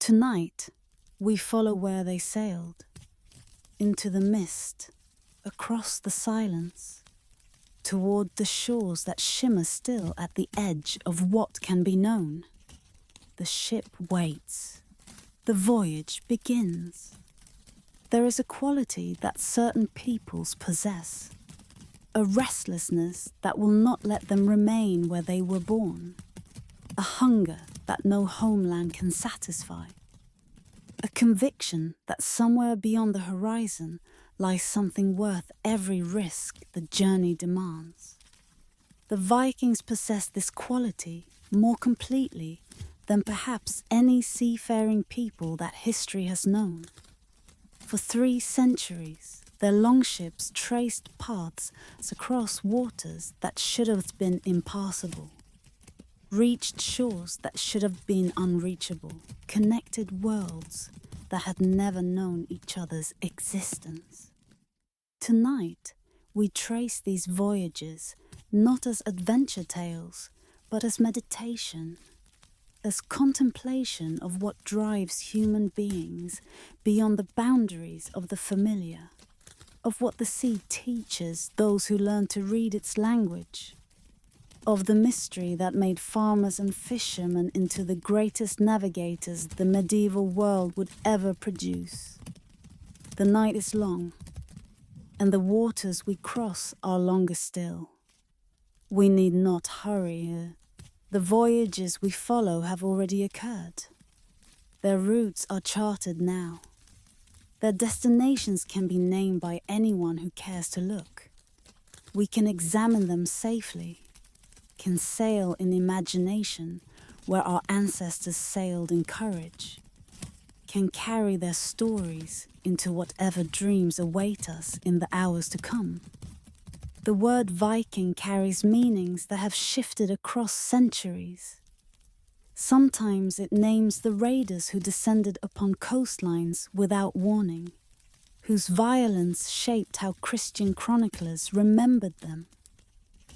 Tonight, we follow where they sailed, into the mist, across the silence, toward the shores that shimmer still at the edge of what can be known. The ship waits. The voyage begins. There is a quality that certain peoples possess, a restlessness that will not let them remain where they were born, a hunger that no homeland can satisfy, a conviction that somewhere beyond the horizon lies something worth every risk the journey demands. The Vikings possessed this quality more completely than perhaps any seafaring people that history has known. For 3 centuries, their longships traced paths across waters that should have been impassable, reached shores that should have been unreachable, connected worlds that had never known each other's existence. Tonight, we trace these voyages not as adventure tales, but as meditation, as contemplation of what drives human beings beyond the boundaries of the familiar, of what the sea teaches those who learn to read its language, of the mystery that made farmers and fishermen into the greatest navigators the medieval world would ever produce. The night is long, and the waters we cross are longer still. We need not hurry. The voyages we follow have already occurred. Their routes are charted now. Their destinations can be named by anyone who cares to look. We can examine them safely, can sail in imagination where our ancestors sailed in courage, can carry their stories into whatever dreams await us in the hours to come. The word Viking carries meanings that have shifted across centuries. Sometimes it names the raiders who descended upon coastlines without warning, whose violence shaped how Christian chroniclers remembered them.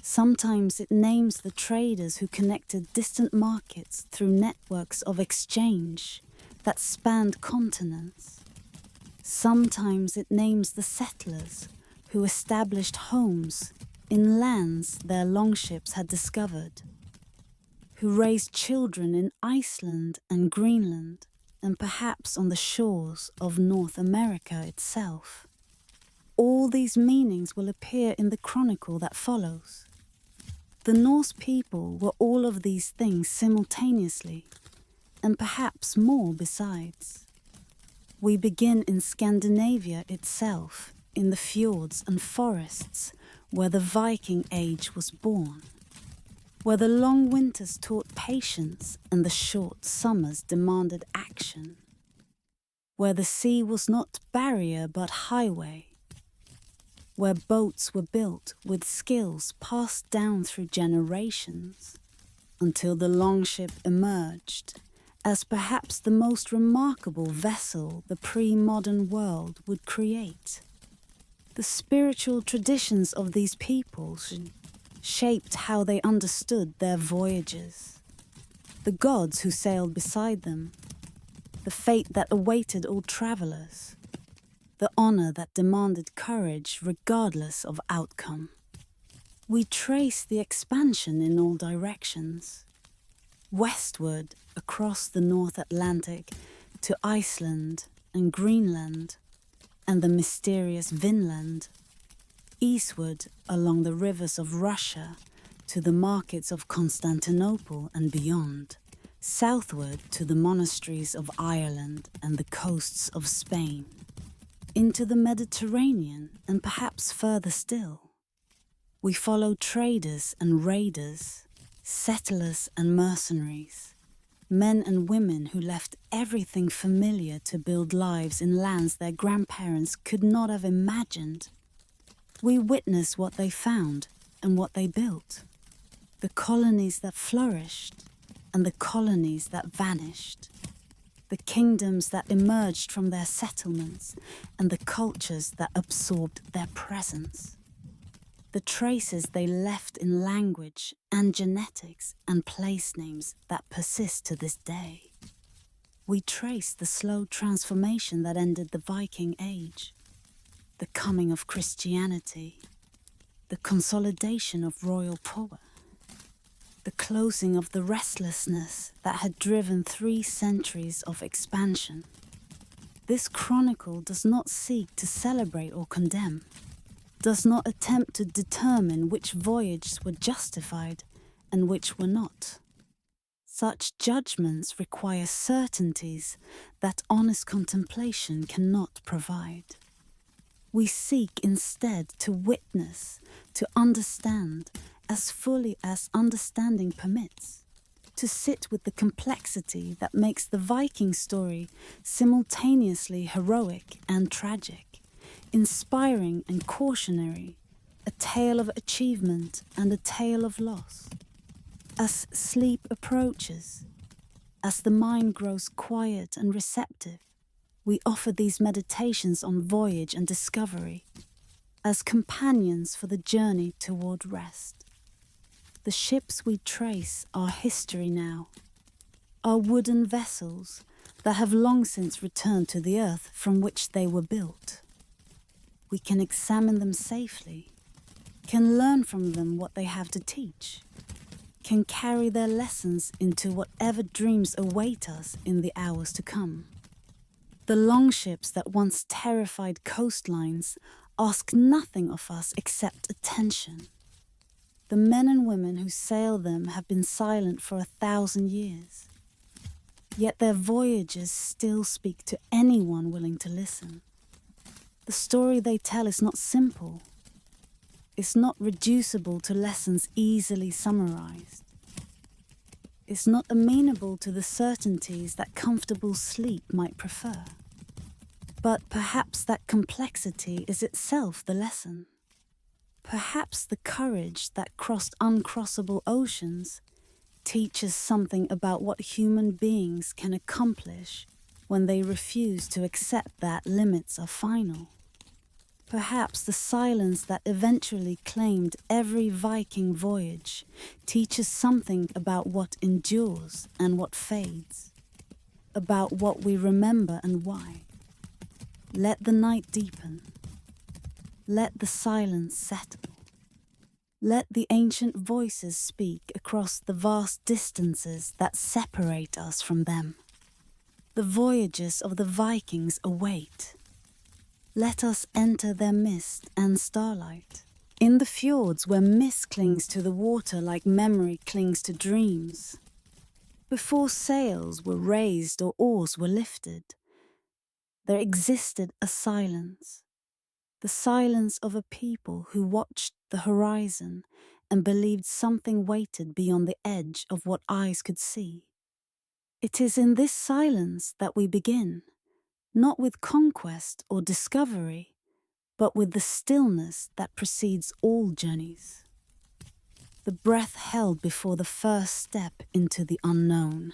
Sometimes it names the traders who connected distant markets through networks of exchange that spanned continents. Sometimes it names the settlers who established homes in lands their longships had discovered, who raised children in Iceland and Greenland, and perhaps on the shores of North America itself. All these meanings will appear in the chronicle that follows. The Norse people were all of these things simultaneously, and perhaps more besides. We begin in Scandinavia itself, in the fjords and forests where the Viking age was born, where the long winters taught patience and the short summers demanded action, where the sea was not barrier but highway, where boats were built with skills passed down through generations, until the longship emerged as perhaps the most remarkable vessel the pre-modern world would create. The spiritual traditions of these peoples shaped how they understood their voyages, the gods who sailed beside them, the fate that awaited all travelers, the honor that demanded courage regardless of outcome. We trace the expansion in all directions, westward across the North Atlantic to Iceland and Greenland and the mysterious Vinland, eastward along the rivers of Russia to the markets of Constantinople and beyond, southward to the monasteries of Ireland and the coasts of Spain, into the Mediterranean and perhaps further still. We follow traders and raiders, settlers and mercenaries, men and women who left everything familiar to build lives in lands their grandparents could not have imagined. We witness what they found and what they built, the colonies that flourished and the colonies that vanished, the kingdoms that emerged from their settlements and the cultures that absorbed their presence, the traces they left in language and genetics and place names that persist to this day. we trace the slow transformation that ended the Viking Age, the coming of Christianity, the consolidation of royal power, the closing of the restlessness that had driven 3 centuries of expansion. This chronicle does not seek to celebrate or condemn, does not attempt to determine which voyages were justified and which were not. Such judgments require certainties that honest contemplation cannot provide. We seek instead to witness, to understand as fully as understanding permits, to sit with the complexity that makes the Viking story simultaneously heroic and tragic, inspiring and cautionary, a tale of achievement and a tale of loss. As sleep approaches, as the mind grows quiet and receptive, we offer these meditations on voyage and discovery as companions for the journey toward rest. The ships we trace are history now, are wooden vessels that have long since returned to the earth from which they were built. We can examine them safely, can learn from them what they have to teach, can carry their lessons into whatever dreams await us in the hours to come. The longships that once terrified coastlines ask nothing of us except attention. The men and women who sail them have been silent for 1,000 years. Yet their voyages still speak to anyone willing to listen. The story they tell is not simple. It's not reducible to lessons easily summarized. It's not amenable to the certainties that comfortable sleep might prefer. But perhaps that complexity is itself the lesson. Perhaps the courage that crossed uncrossable oceans teaches something about what human beings can accomplish when they refuse to accept that limits are final. Perhaps the silence that eventually claimed every Viking voyage teaches something about what endures and what fades, about what we remember and why. Let the night deepen. Let the silence settle. Let the ancient voices speak across the vast distances that separate us from them. The voyages of the Vikings await. Let us enter their mist and starlight. In the fjords where mist clings to the water like memory clings to dreams. Before sails were raised or oars were lifted, there existed a silence. The silence of a people who watched the horizon and believed something waited beyond the edge of what eyes could see. It is in this silence that we begin, not with conquest or discovery, but with the stillness that precedes all journeys. The breath held before the first step into the unknown.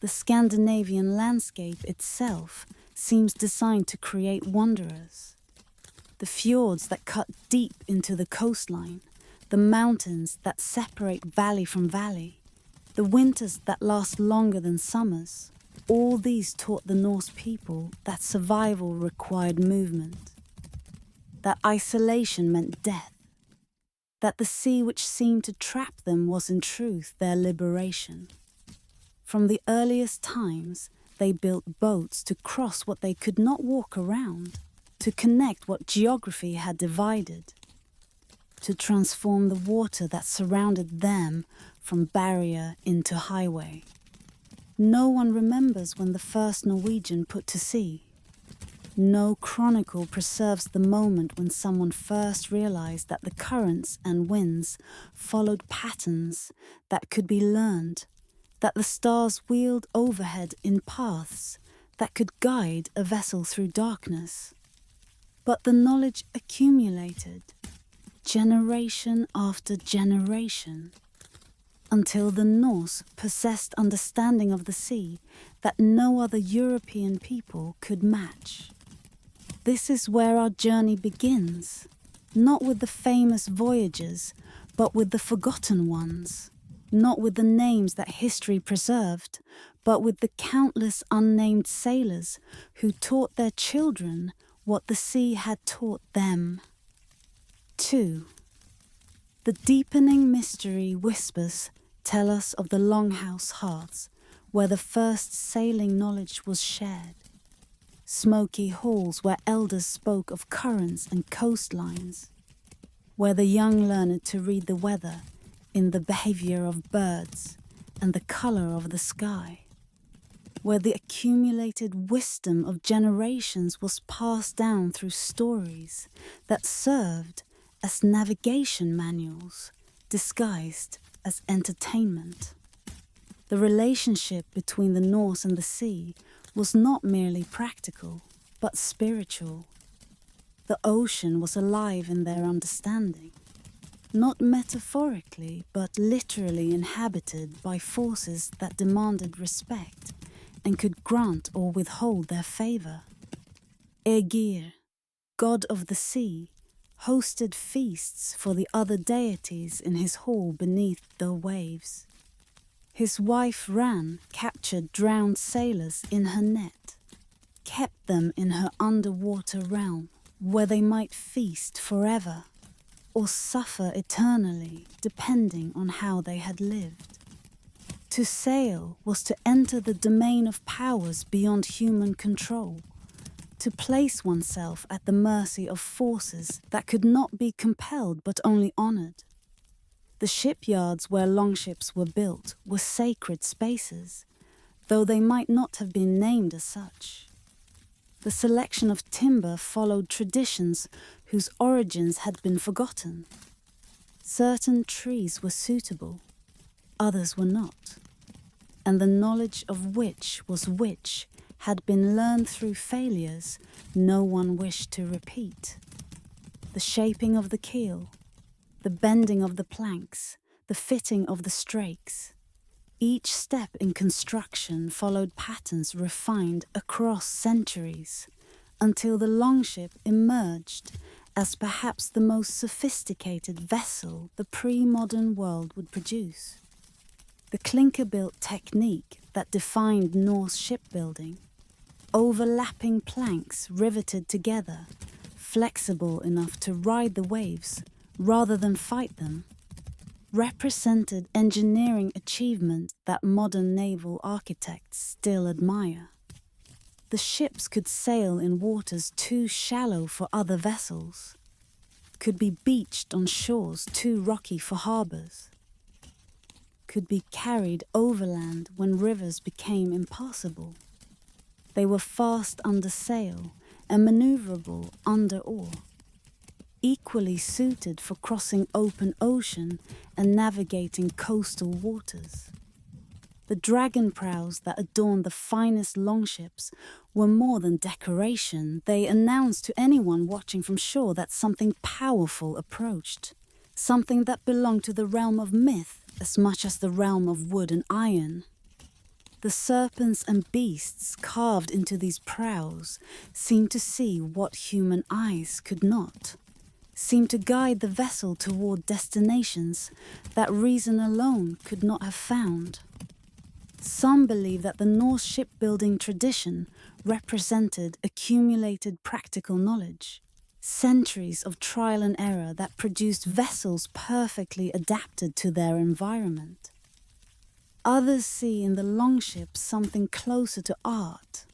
The Scandinavian landscape itself seems designed to create wanderers. The fjords that cut deep into the coastline, the mountains that separate valley from valley, the winters that last longer than summers, all these taught the Norse people that survival required movement, that isolation meant death, that the sea which seemed to trap them was in truth their liberation. From the earliest times, they built boats to cross what they could not walk around, to connect what geography had divided, to transform the water that surrounded them from barrier into highway. No one remembers when the first Norwegian put to sea. No chronicle preserves the moment when someone first realized that the currents and winds followed patterns that could be learned, that the stars wheeled overhead in paths that could guide a vessel through darkness. But the knowledge accumulated, generation after generation, until the Norse possessed understanding of the sea that no other European people could match. This is where our journey begins, not with the famous voyages, but with the forgotten ones, not with the names that history preserved, but with the countless unnamed sailors who taught their children what the sea had taught them. 2. The deepening mystery whispers tell us of the longhouse hearths, where the first sailing knowledge was shared. Smoky halls where elders spoke of currents and coastlines, where the young learned to read the weather in the behavior of birds and the color of the sky, where the accumulated wisdom of generations was passed down through stories that served as navigation manuals disguised as entertainment. The relationship between the Norse and the sea was not merely practical, but spiritual. The ocean was alive in their understanding, not metaphorically, but literally inhabited by forces that demanded respect and could grant or withhold their favor. Aegir, god of the sea, hosted feasts for the other deities in his hall beneath the waves. His wife Ran captured drowned sailors in her net, kept them in her underwater realm, where they might feast forever or suffer eternally, depending on how they had lived. To sail was to enter the domain of powers beyond human control, to place oneself at the mercy of forces that could not be compelled but only honored. The shipyards where longships were built were sacred spaces, though they might not have been named as such. The selection of timber followed traditions whose origins had been forgotten. Certain trees were suitable, others were not, and the knowledge of which was which had been learned through failures no one wished to repeat. The shaping of the keel, the bending of the planks, the fitting of the strakes. Each step in construction followed patterns refined across centuries, until the longship emerged as perhaps the most sophisticated vessel the pre-modern world would produce. The clinker-built technique that defined Norse shipbuilding, overlapping planks riveted together, flexible enough to ride the waves rather than fight them, represented engineering achievement that modern naval architects still admire. The ships could sail in waters too shallow for other vessels, could be beached on shores too rocky for harbors, could be carried overland when rivers became impassable. They were fast under sail and maneuverable under oar, equally suited for crossing open ocean and navigating coastal waters. The dragon prows that adorned the finest longships were more than decoration. They announced to anyone watching from shore that something powerful approached, something that belonged to the realm of myth as much as the realm of wood and iron. The serpents and beasts carved into these prows seemed to see what human eyes could not, seemed to guide the vessel toward destinations that reason alone could not have found. Some believe that the Norse shipbuilding tradition represented accumulated practical knowledge, centuries of trial and error that produced vessels perfectly adapted to their environment. Others see in the longship something closer to art,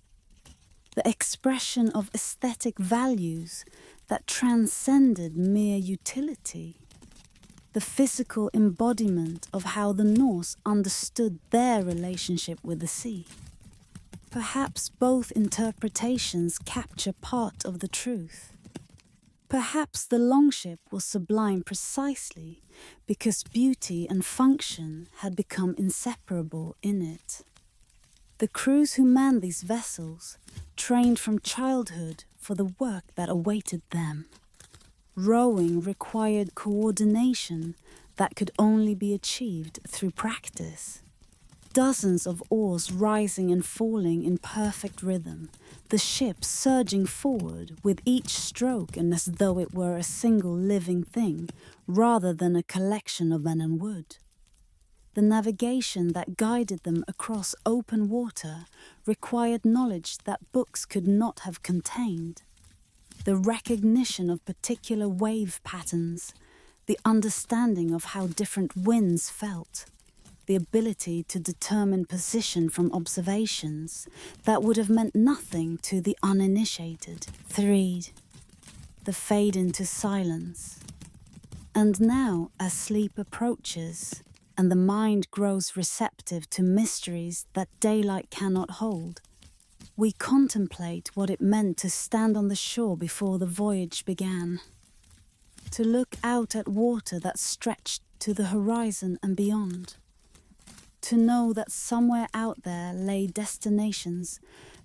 the expression of aesthetic values that transcended mere utility, the physical embodiment of how the Norse understood their relationship with the sea. Perhaps both interpretations capture part of the truth. Perhaps the longship was sublime precisely because beauty and function had become inseparable in it. The crews who manned these vessels trained from childhood for the work that awaited them. Rowing required coordination that could only be achieved through practice. Dozens of oars rising and falling in perfect rhythm, the ship surging forward with each stroke and as though it were a single living thing rather than a collection of men and wood. The navigation that guided them across open water required knowledge that books could not have contained. The recognition of particular wave patterns, the understanding of how different winds felt, the ability to determine position from observations that would have meant nothing to the uninitiated. 3. The fade into silence. And now, as sleep approaches, and the mind grows receptive to mysteries that daylight cannot hold, we contemplate what it meant to stand on the shore before the voyage began, to look out at water that stretched to the horizon and beyond, to know that somewhere out there lay destinations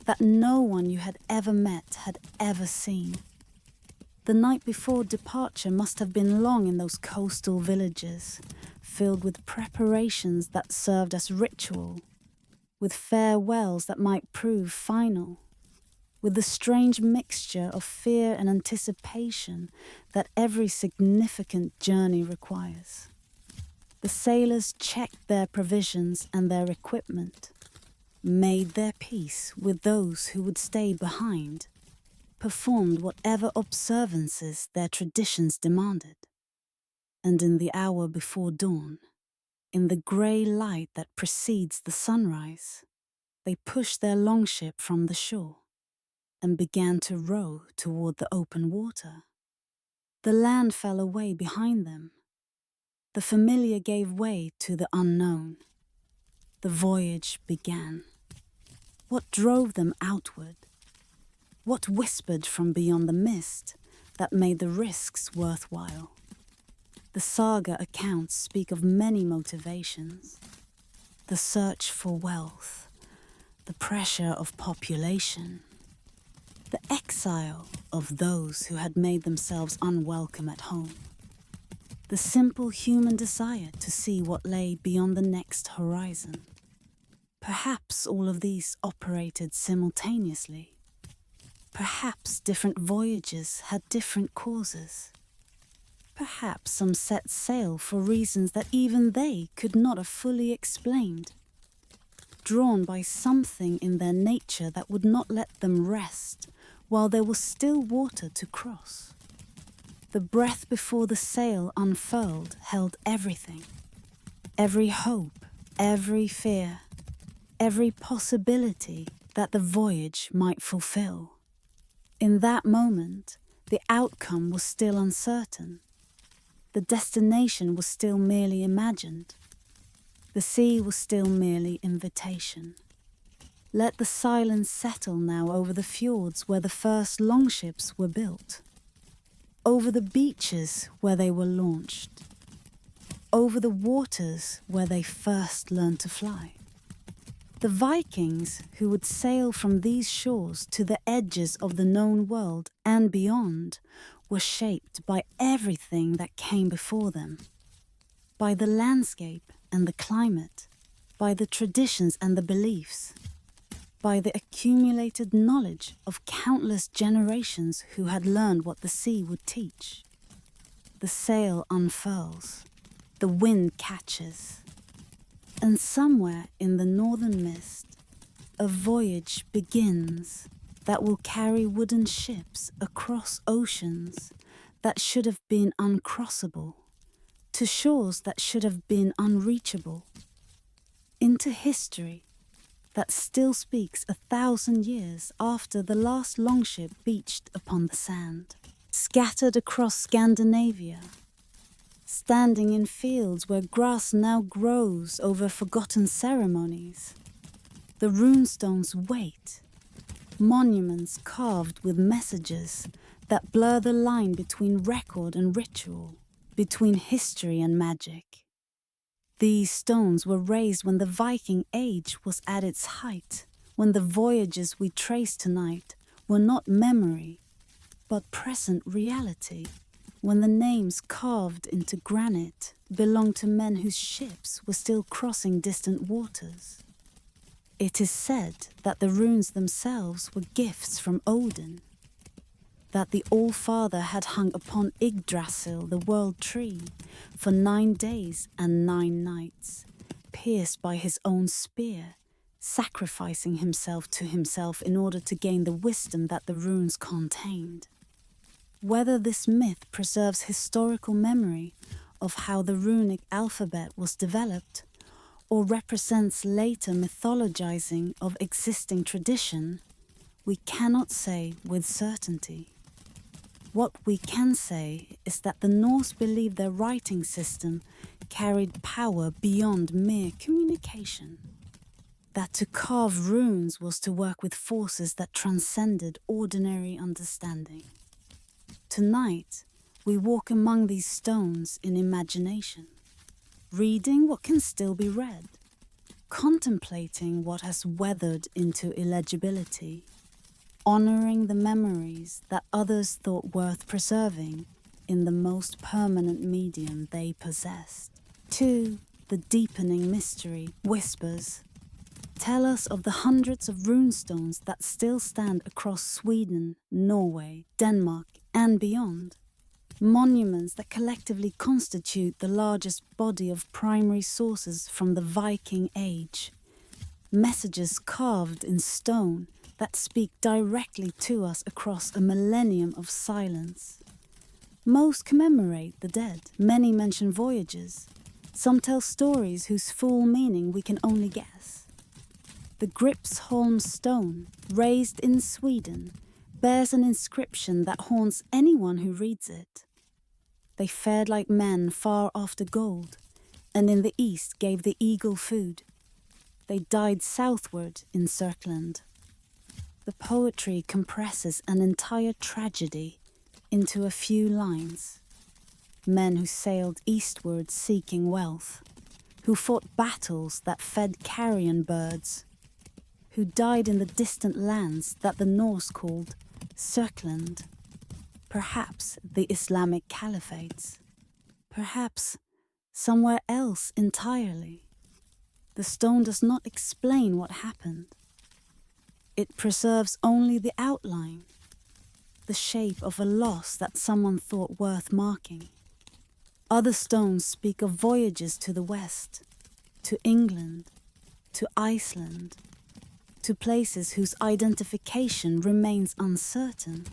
that no one you had ever met had ever seen. The night before departure must have been long in those coastal villages, filled with preparations that served as ritual, with farewells that might prove final, with the strange mixture of fear and anticipation that every significant journey requires. The sailors checked their provisions and their equipment, made their peace with those who would stay behind, performed whatever observances their traditions demanded. And in the hour before dawn, in the grey light that precedes the sunrise, they pushed their longship from the shore and began to row toward the open water. The land fell away behind them. The familiar gave way to the unknown. The voyage began. What drove them outward? What whispered from beyond the mist that made the risks worthwhile? The saga accounts speak of many motivations. The search for wealth, the pressure of population, the exile of those who had made themselves unwelcome at home, the simple human desire to see what lay beyond the next horizon. Perhaps all of these operated simultaneously. Perhaps different voyages had different causes. Perhaps some set sail for reasons that even they could not have fully explained, drawn by something in their nature that would not let them rest while there was still water to cross. The breath before the sail unfurled held everything, every hope, every fear, every possibility that the voyage might fulfill. In that moment, the outcome was still uncertain. The destination was still merely imagined. The sea was still merely invitation. Let the silence settle now over the fjords where the first longships were built, over the beaches where they were launched, over the waters where they first learned to fly. The Vikings who would sail from these shores to the edges of the known world and beyond were shaped by everything that came before them, by the landscape and the climate, by the traditions and the beliefs, by the accumulated knowledge of countless generations who had learned what the sea would teach. The sail unfurls, the wind catches, and somewhere in the northern mist, a voyage begins that will carry wooden ships across oceans that should have been uncrossable, to shores that should have been unreachable, into history that still speaks 1,000 years after the last longship beached upon the sand, scattered across Scandinavia, standing in fields where grass now grows over forgotten ceremonies. The runestones wait, monuments carved with messages that blur the line between record and ritual, between history and magic. These stones were raised when the Viking age was at its height, when the voyages we trace tonight were not memory, but present reality, when the names carved into granite belonged to men whose ships were still crossing distant waters. It is said that the runes themselves were gifts from Odin, that the All-Father had hung upon Yggdrasil, the world tree, for 9 days and 9 nights, pierced by his own spear, sacrificing himself to himself in order to gain the wisdom that the runes contained. Whether this myth preserves historical memory of how the runic alphabet was developed, or represents later mythologizing of existing tradition, we cannot say with certainty. What we can say is that the Norse believed their writing system carried power beyond mere communication. That to carve runes was to work with forces that transcended ordinary understanding. Tonight, we walk among these stones in imagination, reading what can still be read, contemplating what has weathered into illegibility, honoring the memories that others thought worth preserving in the most permanent medium they possessed. 2. The deepening mystery whispers tell us of the hundreds of runestones that still stand across Sweden, Norway, Denmark, and beyond. Monuments that collectively constitute the largest body of primary sources from the Viking Age. Messages carved in stone that speak directly to us across a millennium of silence. Most commemorate the dead, many mention voyages. Some tell stories whose full meaning we can only guess. The Gripsholm stone, raised in Sweden, bears an inscription that haunts anyone who reads it. They fared like men far after gold, and in the east gave the eagle food. They died southward in Sörkland. The poetry compresses an entire tragedy into a few lines. Men who sailed eastward seeking wealth, who fought battles that fed carrion birds, who died in the distant lands that the Norse called Sörkland, perhaps the Islamic caliphates, perhaps somewhere else entirely. The stone does not explain what happened. It preserves only the outline, the shape of a loss that someone thought worth marking. Other stones speak of voyages to the west, to England, to Iceland, to places whose identification remains uncertain.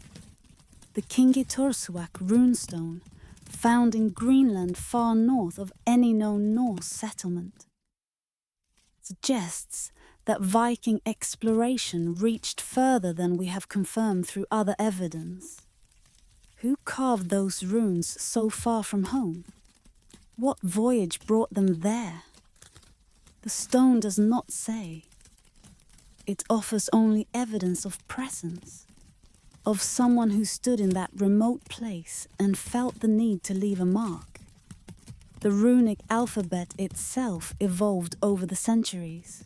The Kingitorsuaq runestone, found in Greenland far north of any known Norse settlement, suggests that Viking exploration reached further than we have confirmed through other evidence. Who carved those runes so far from home? What voyage brought them there? The stone does not say. It offers only evidence of presence, of someone who stood in that remote place and felt the need to leave a mark. The runic alphabet itself evolved over the centuries,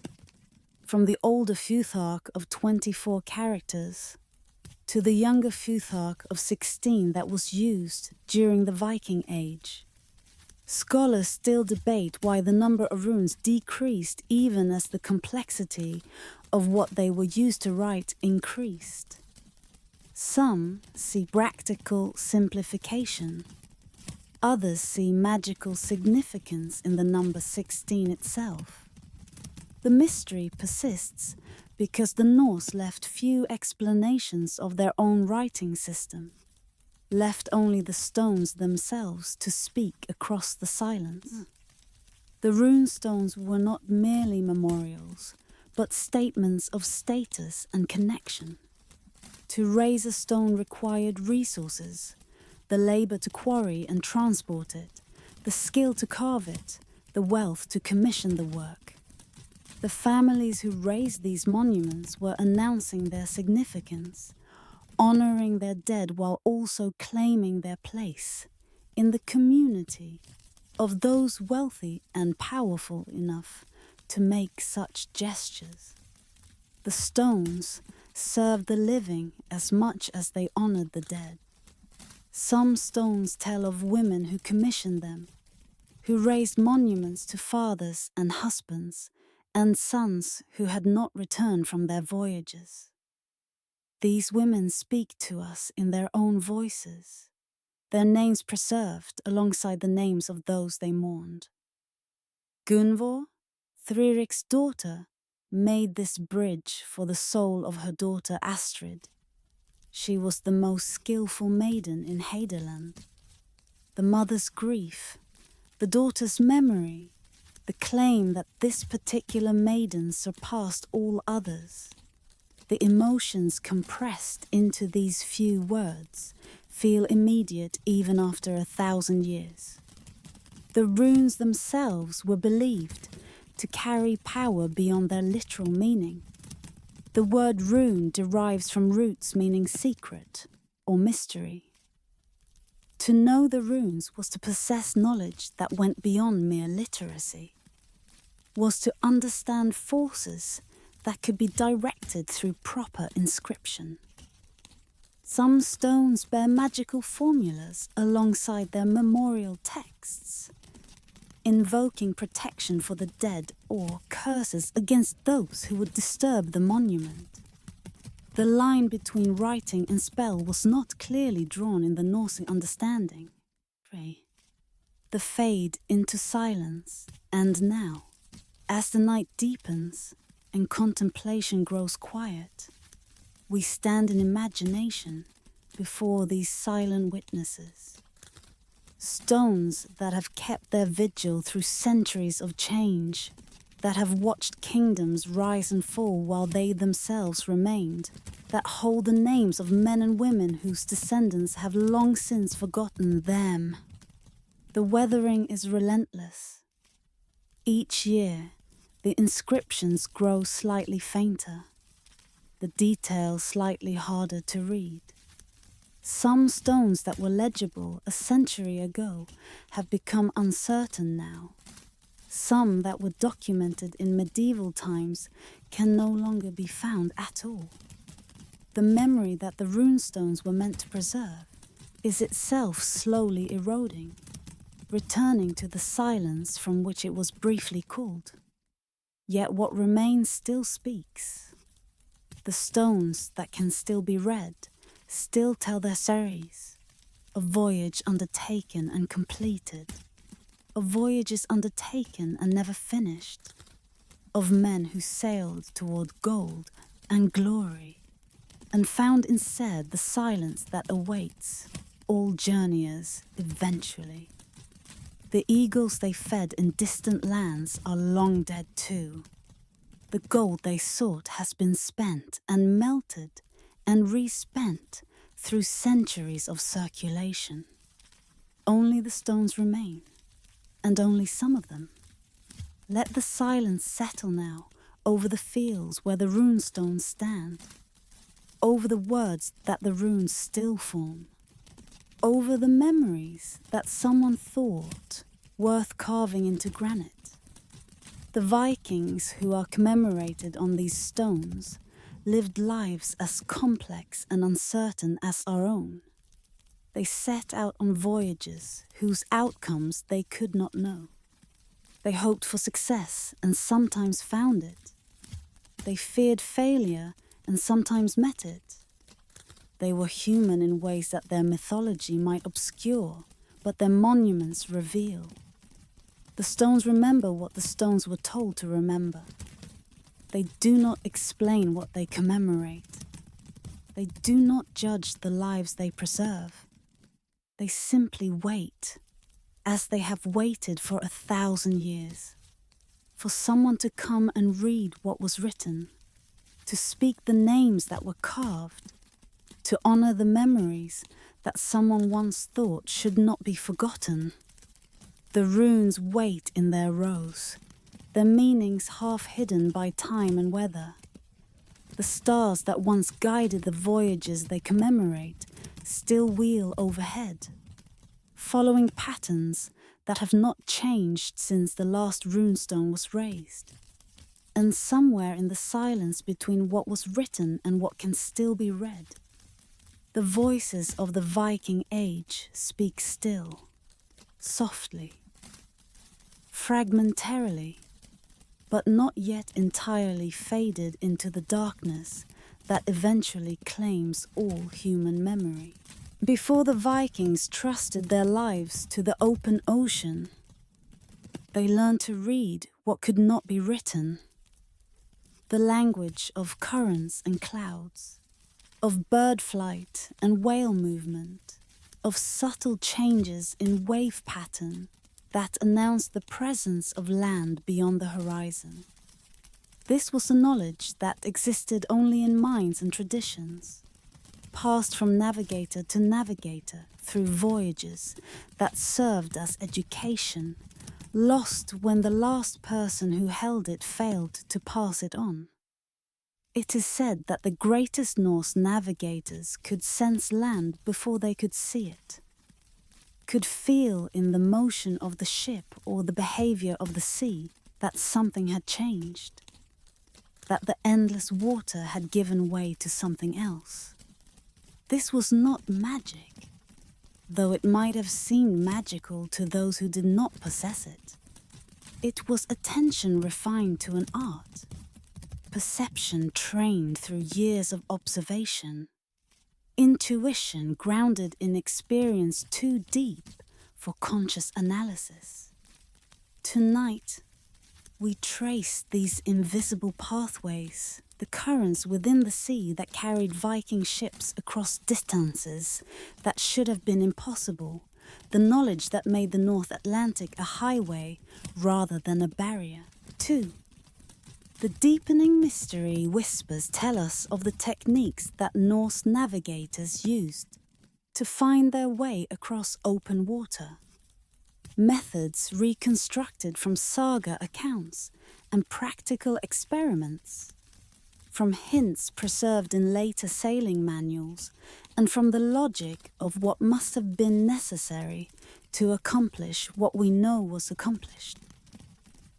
from the older Futhark of 24 characters to the younger Futhark of 16 that was used during the Viking Age. Scholars still debate why the number of runes decreased even as the complexity of what they were used to write increased. Some see practical simplification. Others see magical significance in the number 16 itself. The mystery persists because the Norse left few explanations of their own writing system, left only the stones themselves to speak across the silence. The runestones were not merely memorials, but statements of status and connection. To raise a stone required resources, the labor to quarry and transport it, the skill to carve it, the wealth to commission the work. The families who raised these monuments were announcing their significance, honoring their dead while also claiming their place in the community of those wealthy and powerful enough to make such gestures. The stones served the living as much as they honored the dead. Some stones tell of women who commissioned them, who raised monuments to fathers and husbands and sons who had not returned from their voyages. These women speak to us in their own voices, their names preserved alongside the names of those they mourned. Gunvor, Thririk's daughter made this bridge for the soul of her daughter Astrid. She was the most skillful maiden in Heideland. The mother's grief, the daughter's memory, the claim that this particular maiden surpassed all others. The emotions compressed into these few words feel immediate even after 1,000 years. The runes themselves were believed to carry power beyond their literal meaning. The word rune derives from roots meaning secret or mystery. To know the runes was to possess knowledge that went beyond mere literacy, was to understand forces that could be directed through proper inscription. Some stones bear magical formulas alongside their memorial texts, invoking protection for the dead or curses against those who would disturb the monument. The line between writing and spell was not clearly drawn in the Norse understanding. The fade into silence, and now, as the night deepens and contemplation grows quiet, we stand in imagination before these silent witnesses. Stones that have kept their vigil through centuries of change, that have watched kingdoms rise and fall while they themselves remained, that hold the names of men and women whose descendants have long since forgotten them. The weathering is relentless. Each year, the inscriptions grow slightly fainter, the details slightly harder to read. Some stones that were legible a century ago have become uncertain now. Some that were documented in medieval times can no longer be found at all. The memory that the runestones were meant to preserve is itself slowly eroding, returning to the silence from which it was briefly called. Yet what remains still speaks. The stones that can still be read still tell their stories, of voyage undertaken and completed, of voyages undertaken and never finished, of men who sailed toward gold and glory, and found instead the silence that awaits all journeyers eventually. The eagles they fed in distant lands are long dead too. The gold they sought has been spent and melted and respent through centuries of circulation. Only the stones remain, and only some of them. Let the silence settle now over the fields where the runestones stand, over the words that the runes still form, over the memories that someone thought worth carving into granite. The Vikings who are commemorated on these stones lived lives as complex and uncertain as our own. They set out on voyages whose outcomes they could not know. They hoped for success and sometimes found it. They feared failure and sometimes met it. They were human in ways that their mythology might obscure, but their monuments reveal. The stones remember what the stones were told to remember. They do not explain what they commemorate. They do not judge the lives they preserve. They simply wait, as they have waited for 1,000 years, for someone to come and read what was written, to speak the names that were carved, to honor the memories that someone once thought should not be forgotten. The runes wait in their rows, their meanings half hidden by time and weather. The stars that once guided the voyages they commemorate still wheel overhead, following patterns that have not changed since the last runestone was raised. And somewhere in the silence between what was written and what can still be read, the voices of the Viking age speak still, softly, fragmentarily, but not yet entirely faded into the darkness that eventually claims all human memory. Before the Vikings trusted their lives to the open ocean, They learned to read what could not be written, the language of currents and clouds, of bird flight and whale movement, of subtle changes in wave pattern that announced the presence of land beyond the horizon. This was a knowledge that existed only in minds and traditions, passed from navigator to navigator through voyages that served as education, lost when the last person who held it failed to pass it on. It is said that the greatest Norse navigators could sense land before they could see it, could feel in the motion of the ship or the behavior of the sea that something had changed, that the endless water had given way to something else. This was not magic, though it might have seemed magical to those who did not possess it. It was attention refined to an art, perception trained through years of observation, intuition grounded in experience too deep for conscious analysis. Tonight, we trace these invisible pathways, the currents within the sea that carried Viking ships across distances that should have been impossible, the knowledge that made the North Atlantic a highway rather than a barrier. 2. The deepening mystery whispers tell us of the techniques that Norse navigators used to find their way across open water. Methods reconstructed from saga accounts and practical experiments, from hints preserved in later sailing manuals, and from the logic of what must have been necessary to accomplish what we know was accomplished.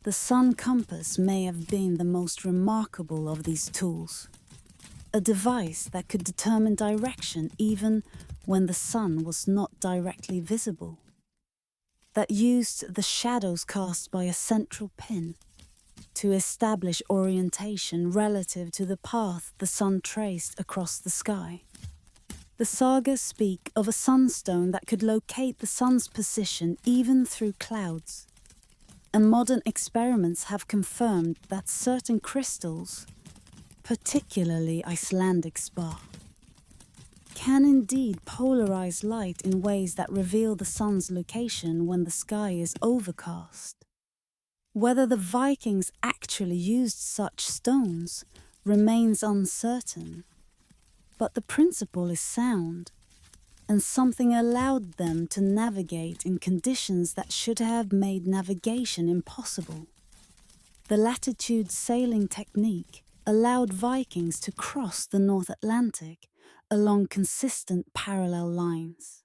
The sun compass may have been the most remarkable of these tools, a device that could determine direction even when the sun was not directly visible, that used the shadows cast by a central pin to establish orientation relative to the path the sun traced across the sky. The sagas speak of a sunstone that could locate the sun's position even through clouds, and modern experiments have confirmed that certain crystals, particularly Icelandic spar, can indeed polarize light in ways that reveal the sun's location when the sky is overcast. Whether the Vikings actually used such stones remains uncertain, but the principle is sound, and something allowed them to navigate in conditions that should have made navigation impossible. The latitude sailing technique allowed Vikings to cross the North Atlantic along consistent parallel lines.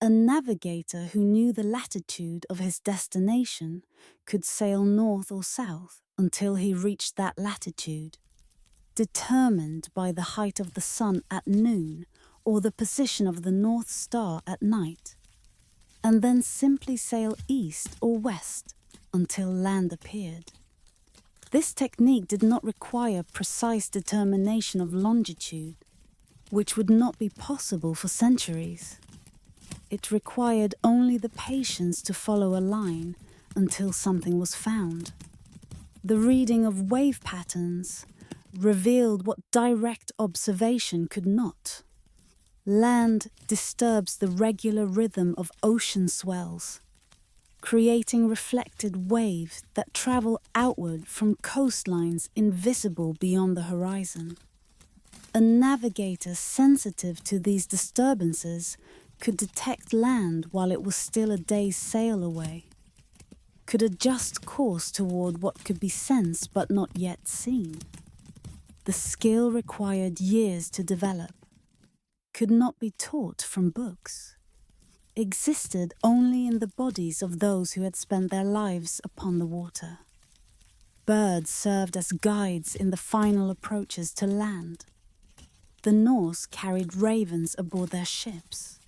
A navigator who knew the latitude of his destination could sail north or south until he reached that latitude, determined by the height of the sun at noon or the position of the North Star at night, and then simply sail east or west until land appeared. This technique did not require precise determination of longitude, which would not be possible for centuries. It required only the patience to follow a line until something was found. The reading of wave patterns revealed what direct observation could not. Land disturbs the regular rhythm of ocean swells, creating reflected waves that travel outward from coastlines invisible beyond the horizon. A navigator sensitive to these disturbances could detect land while it was still a day's sail away, could adjust course toward what could be sensed but not yet seen. The skill required years to develop, could not be taught from books, existed only in the bodies of those who had spent their lives upon the water. Birds served as guides in the final approaches to land. The Norse carried ravens aboard their ships,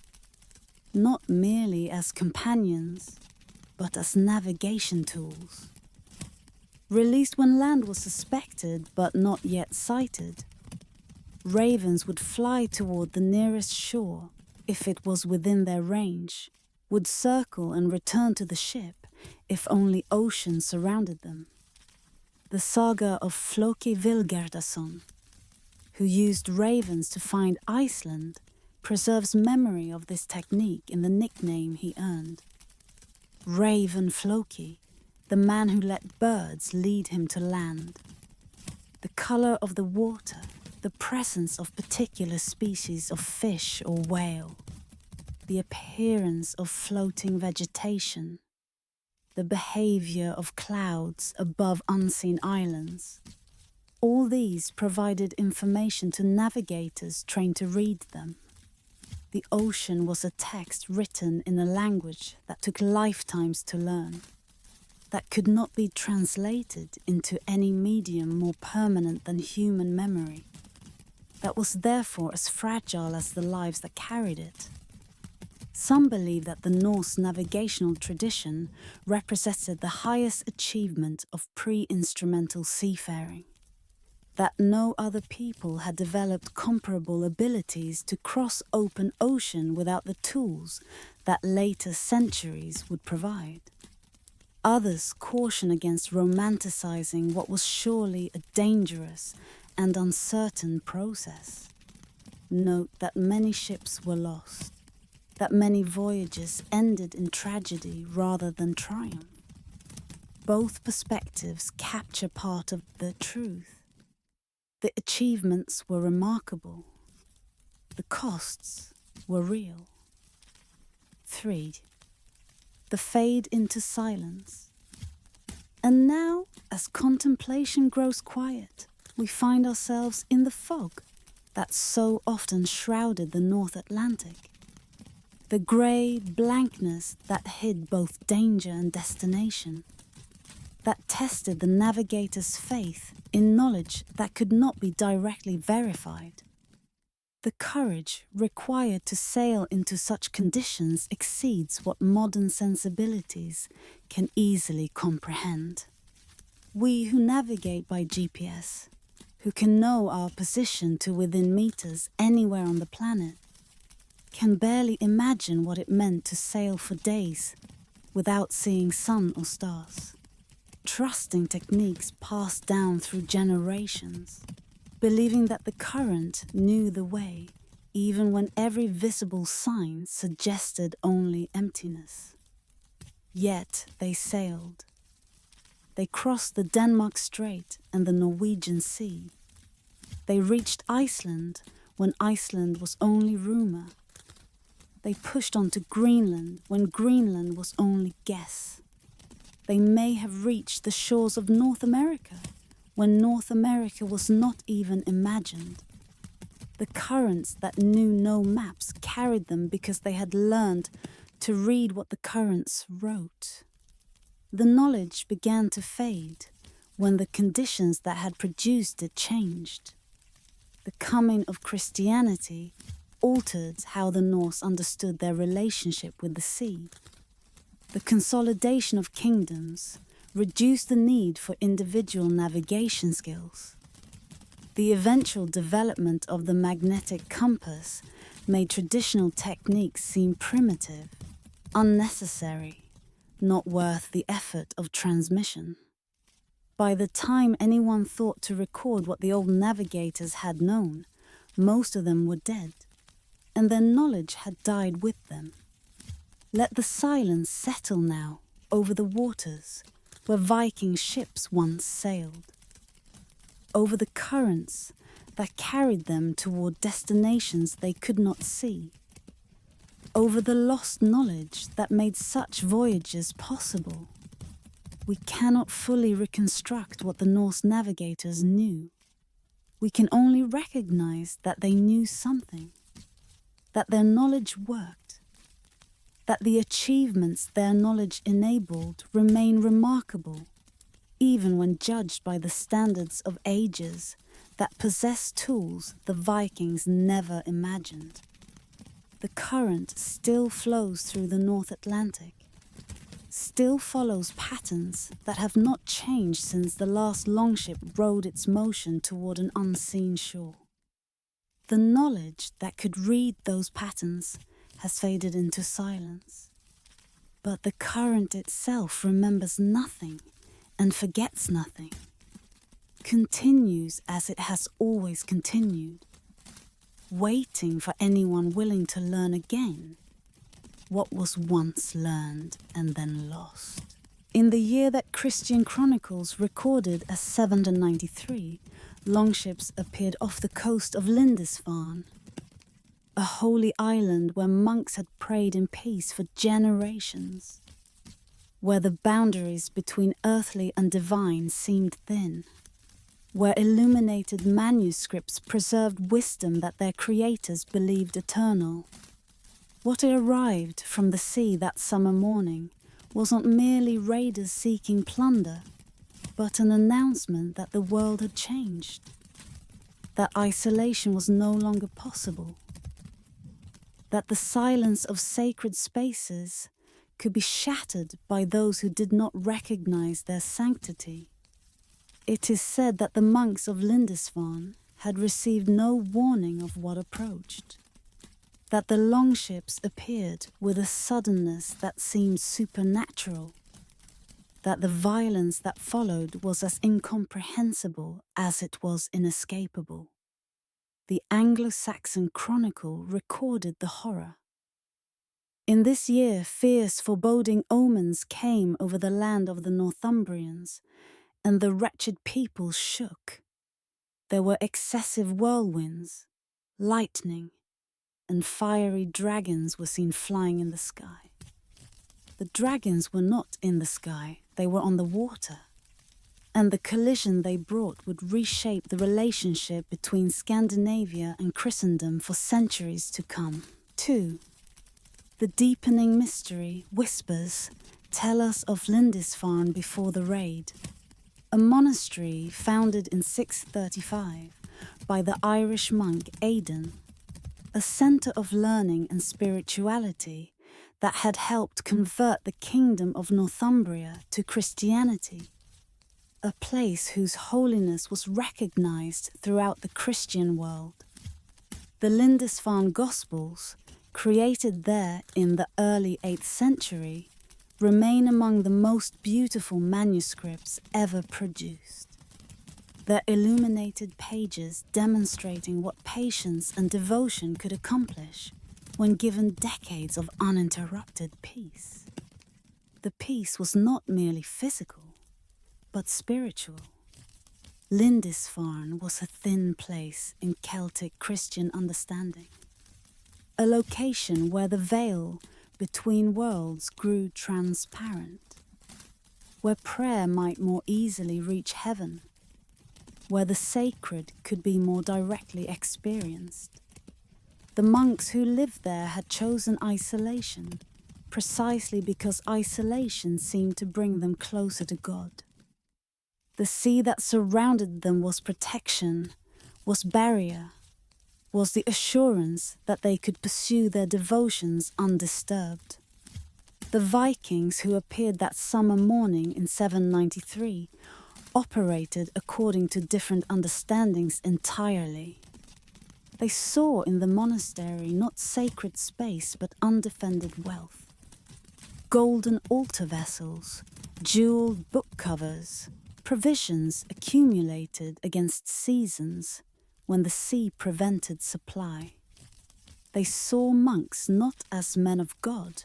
not merely as companions, but as navigation tools. Released when land was suspected but not yet sighted, ravens would fly toward the nearest shore if it was within their range, would circle and return to the ship, if only ocean surrounded them. The saga of Floki Vilgerdason, who used ravens to find Iceland, preserves memory of this technique in the nickname he earned. Raven Floki, the man who let birds lead him to land. The color of the water, the presence of particular species of fish or whale, the appearance of floating vegetation, the behavior of clouds above unseen islands. All these provided information to navigators trained to read them. The ocean was a text written in a language that took lifetimes to learn, that could not be translated into any medium more permanent than human memory, that was therefore as fragile as the lives that carried it. Some believe that the Norse navigational tradition represented the highest achievement of pre-instrumental seafaring, that no other people had developed comparable abilities to cross open ocean without the tools that later centuries would provide. Others caution against romanticizing what was surely a dangerous and uncertain process. Note that many ships were lost, that many voyages ended in tragedy rather than triumph. Both perspectives capture part of the truth. The achievements were remarkable. The costs were real. 3. The fade into silence. And now, as contemplation grows quiet, we find ourselves in the fog that so often shrouded the North Atlantic. The grey blankness that hid both danger and destination, that tested the navigator's faith in knowledge that could not be directly verified. The courage required to sail into such conditions exceeds what modern sensibilities can easily comprehend. We who navigate by GPS, who can know our position to within meters anywhere on the planet, can barely imagine what it meant to sail for days without seeing sun or stars. Trusting techniques passed down through generations, believing that the current knew the way, even when every visible sign suggested only emptiness. Yet they sailed. They crossed the Denmark Strait and the Norwegian Sea. They reached Iceland when Iceland was only rumor. They pushed on to Greenland when Greenland was only guess. They may have reached the shores of North America when North America was not even imagined. The currents that knew no maps carried them because they had learned to read what the currents wrote. The knowledge began to fade when the conditions that had produced it changed. The coming of Christianity altered how the Norse understood their relationship with the sea. The consolidation of kingdoms reduced the need for individual navigation skills. The eventual development of the magnetic compass made traditional techniques seem primitive, unnecessary, not worth the effort of transmission. By the time anyone thought to record what the old navigators had known, most of them were dead, and their knowledge had died with them. Let the silence settle now over the waters where Viking ships once sailed, over the currents that carried them toward destinations they could not see, over the lost knowledge that made such voyages possible. We cannot fully reconstruct what the Norse navigators knew. We can only recognize that they knew something, that their knowledge worked, that the achievements their knowledge enabled remain remarkable, even when judged by the standards of ages that possess tools the Vikings never imagined. The current still flows through the North Atlantic, still follows patterns that have not changed since the last longship rode its motion toward an unseen shore. The knowledge that could read those patterns has faded into silence, But the current itself remembers nothing and forgets nothing, continues as it has always continued, waiting for anyone willing to learn again what was once learned and then lost. In the year that Christian chronicles recorded as 793, longships appeared off the coast of Lindisfarne, a holy island where monks had prayed in peace for generations, where the boundaries between earthly and divine seemed thin, where illuminated manuscripts preserved wisdom that their creators believed eternal. What arrived from the sea that summer morning was not merely raiders seeking plunder, but an announcement that the world had changed, that isolation was no longer possible, that the silence of sacred spaces could be shattered by those who did not recognize their sanctity. It is said that the monks of Lindisfarne had received no warning of what approached, that the longships appeared with a suddenness that seemed supernatural, that the violence that followed was as incomprehensible as it was inescapable. The Anglo-Saxon Chronicle recorded the horror. In this year, fierce, foreboding omens came over the land of the Northumbrians, and the wretched people shook. There were excessive whirlwinds, lightning, and fiery dragons were seen flying in the sky. The dragons were not in the sky, they were on the water, and the collision they brought would reshape the relationship between Scandinavia and Christendom for centuries to come. 2. The deepening mystery whispers tell us of Lindisfarne before the raid, a monastery founded in 635 by the Irish monk Aidan, a centre of learning and spirituality that had helped convert the kingdom of Northumbria to Christianity, a place whose holiness was recognized throughout the Christian world. The Lindisfarne Gospels, created there in the early 8th century, remain among the most beautiful manuscripts ever produced. Their illuminated pages demonstrating what patience and devotion could accomplish when given decades of uninterrupted peace. The peace was not merely physical, but spiritual. Lindisfarne was a thin place in Celtic Christian understanding, a location where the veil between worlds grew transparent, where prayer might more easily reach heaven, where the sacred could be more directly experienced. The monks who lived there had chosen isolation, precisely because isolation seemed to bring them closer to God. The sea that surrounded them was protection, was barrier, was the assurance that they could pursue their devotions undisturbed. The Vikings who appeared that summer morning in 793 operated according to different understandings entirely. They saw in the monastery not sacred space but undefended wealth. Golden altar vessels, jeweled book covers, provisions accumulated against seasons when the sea prevented supply. They saw monks not as men of God,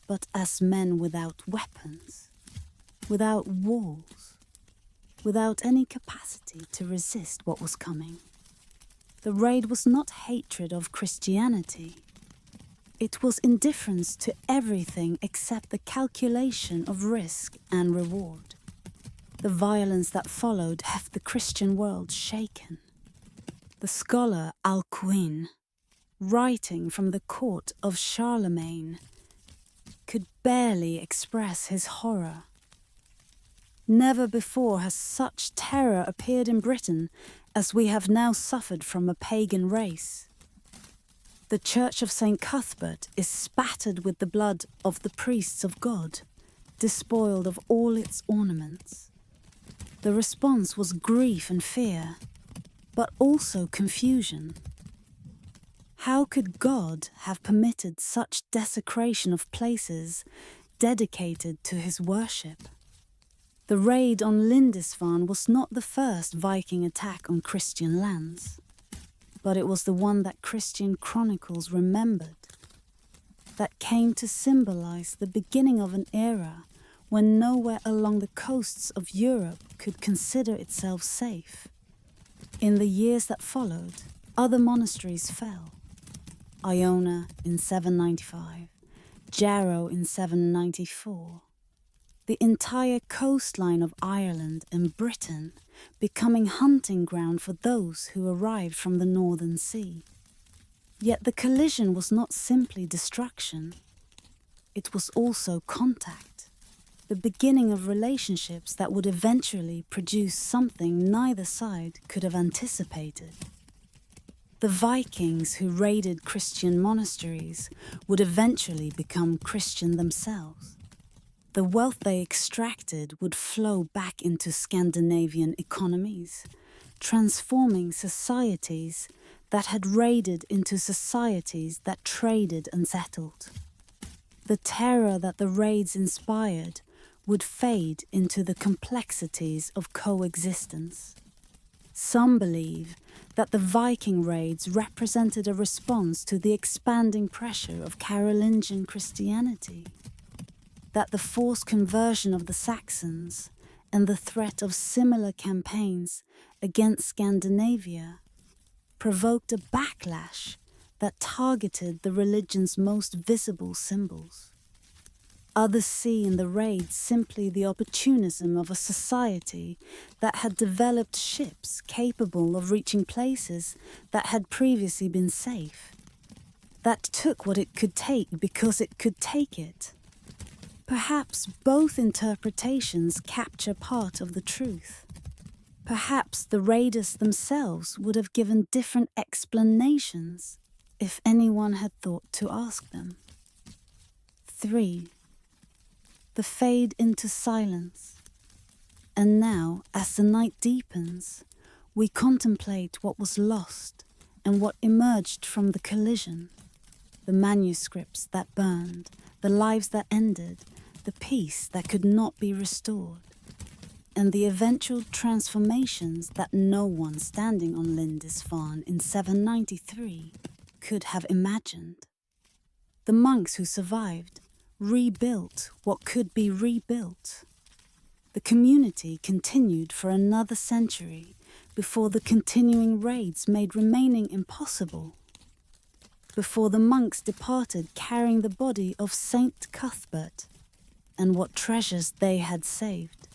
but as men without weapons, without walls, without any capacity to resist what was coming. The raid was not hatred of Christianity. It was indifference to everything except the calculation of risk and reward. The violence that followed left the Christian world shaken. The scholar Alcuin, writing from the court of Charlemagne, could barely express his horror. Never before has such terror appeared in Britain as we have now suffered from a pagan race. The Church of St. Cuthbert is spattered with the blood of the priests of God, despoiled of all its ornaments. The response was grief and fear, but also confusion. How could God have permitted such desecration of places dedicated to his worship. The raid on Lindisfarne was not the first Viking attack on Christian lands, but it was the one that Christian chronicles remembered, that came to symbolize the beginning of an era when nowhere along the coasts of Europe could consider itself safe. In the years that followed, other monasteries fell. Iona in 795, Jarrow in 794. The entire coastline of Ireland and Britain becoming hunting ground for those who arrived from the Northern Sea. Yet the collision was not simply destruction, it was also contact, the beginning of relationships that would eventually produce something neither side could have anticipated. The Vikings who raided Christian monasteries would eventually become Christian themselves. The wealth they extracted would flow back into Scandinavian economies, transforming societies that had raided into societies that traded and settled. The terror that the raids inspired would fade into the complexities of coexistence. Some believe that the Viking raids represented a response to the expanding pressure of Carolingian Christianity, that the forced conversion of the Saxons and the threat of similar campaigns against Scandinavia provoked a backlash that targeted the religion's most visible symbols. Others see in the raids simply the opportunism of a society that had developed ships capable of reaching places that had previously been safe, that took what it could take because it could take it. Perhaps both interpretations capture part of the truth. Perhaps the raiders themselves would have given different explanations if anyone had thought to ask them. 3. The fade into silence. And now, as the night deepens, we contemplate what was lost and what emerged from the collision. The manuscripts that burned, the lives that ended, the peace that could not be restored, and the eventual transformations that no one standing on Lindisfarne in 793 could have imagined. The monks who survived rebuilt what could be rebuilt. The community continued for another century before the continuing raids made remaining impossible, before the monks departed carrying the body of Saint Cuthbert and what treasures they had saved,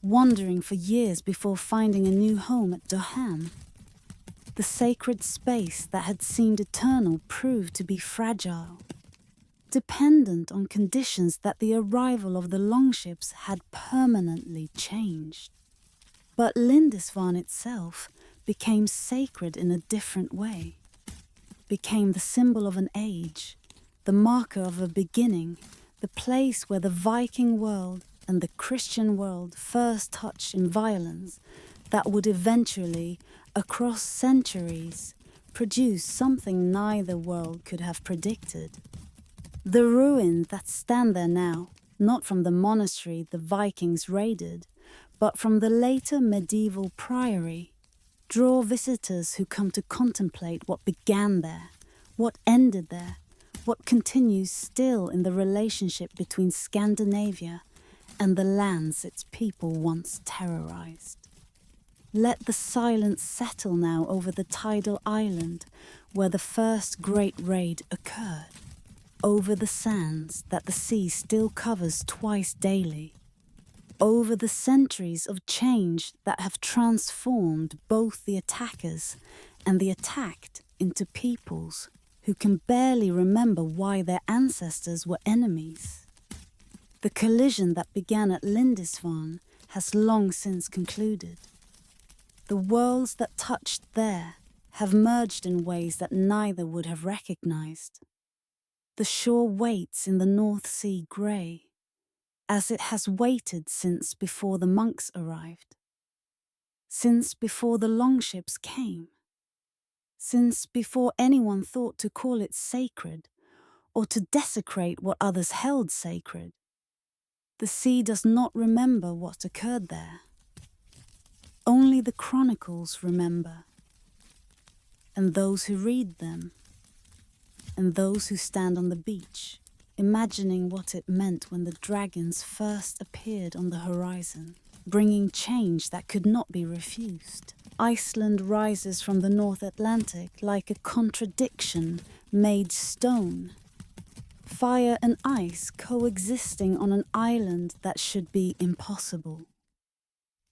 wandering for years before finding a new home at Durham. The sacred space that had seemed eternal proved to be fragile, dependent on conditions that the arrival of the longships had permanently changed. But Lindisfarne itself became sacred in a different way, became the symbol of an age, the marker of a beginning, the place where the Viking world and the Christian world first touched in violence that would eventually, across centuries, produce something neither world could have predicted. The ruins that stand there now, not from the monastery the Vikings raided, but from the later medieval priory, draw visitors who come to contemplate what began there, what ended there, what continues still in the relationship between Scandinavia and the lands its people once terrorized. Let the silence settle now over the tidal island where the first great raid occurred, over the sands that the sea still covers twice daily, over the centuries of change that have transformed both the attackers and the attacked into peoples who can barely remember why their ancestors were enemies. The collision that began at Lindisfarne has long since concluded. The worlds that touched there have merged in ways that neither would have recognized. The shore waits in the North Sea grey, as it has waited since before the monks arrived, since before the longships came, since before anyone thought to call it sacred or to desecrate what others held sacred. The sea does not remember what occurred there. Only the chronicles remember, and those who read them, and those who stand on the beach, imagining what it meant when the dragons first appeared on the horizon, bringing change that could not be refused. Iceland rises from the North Atlantic like a contradiction made stone. Fire and ice coexisting on an island that should be impossible.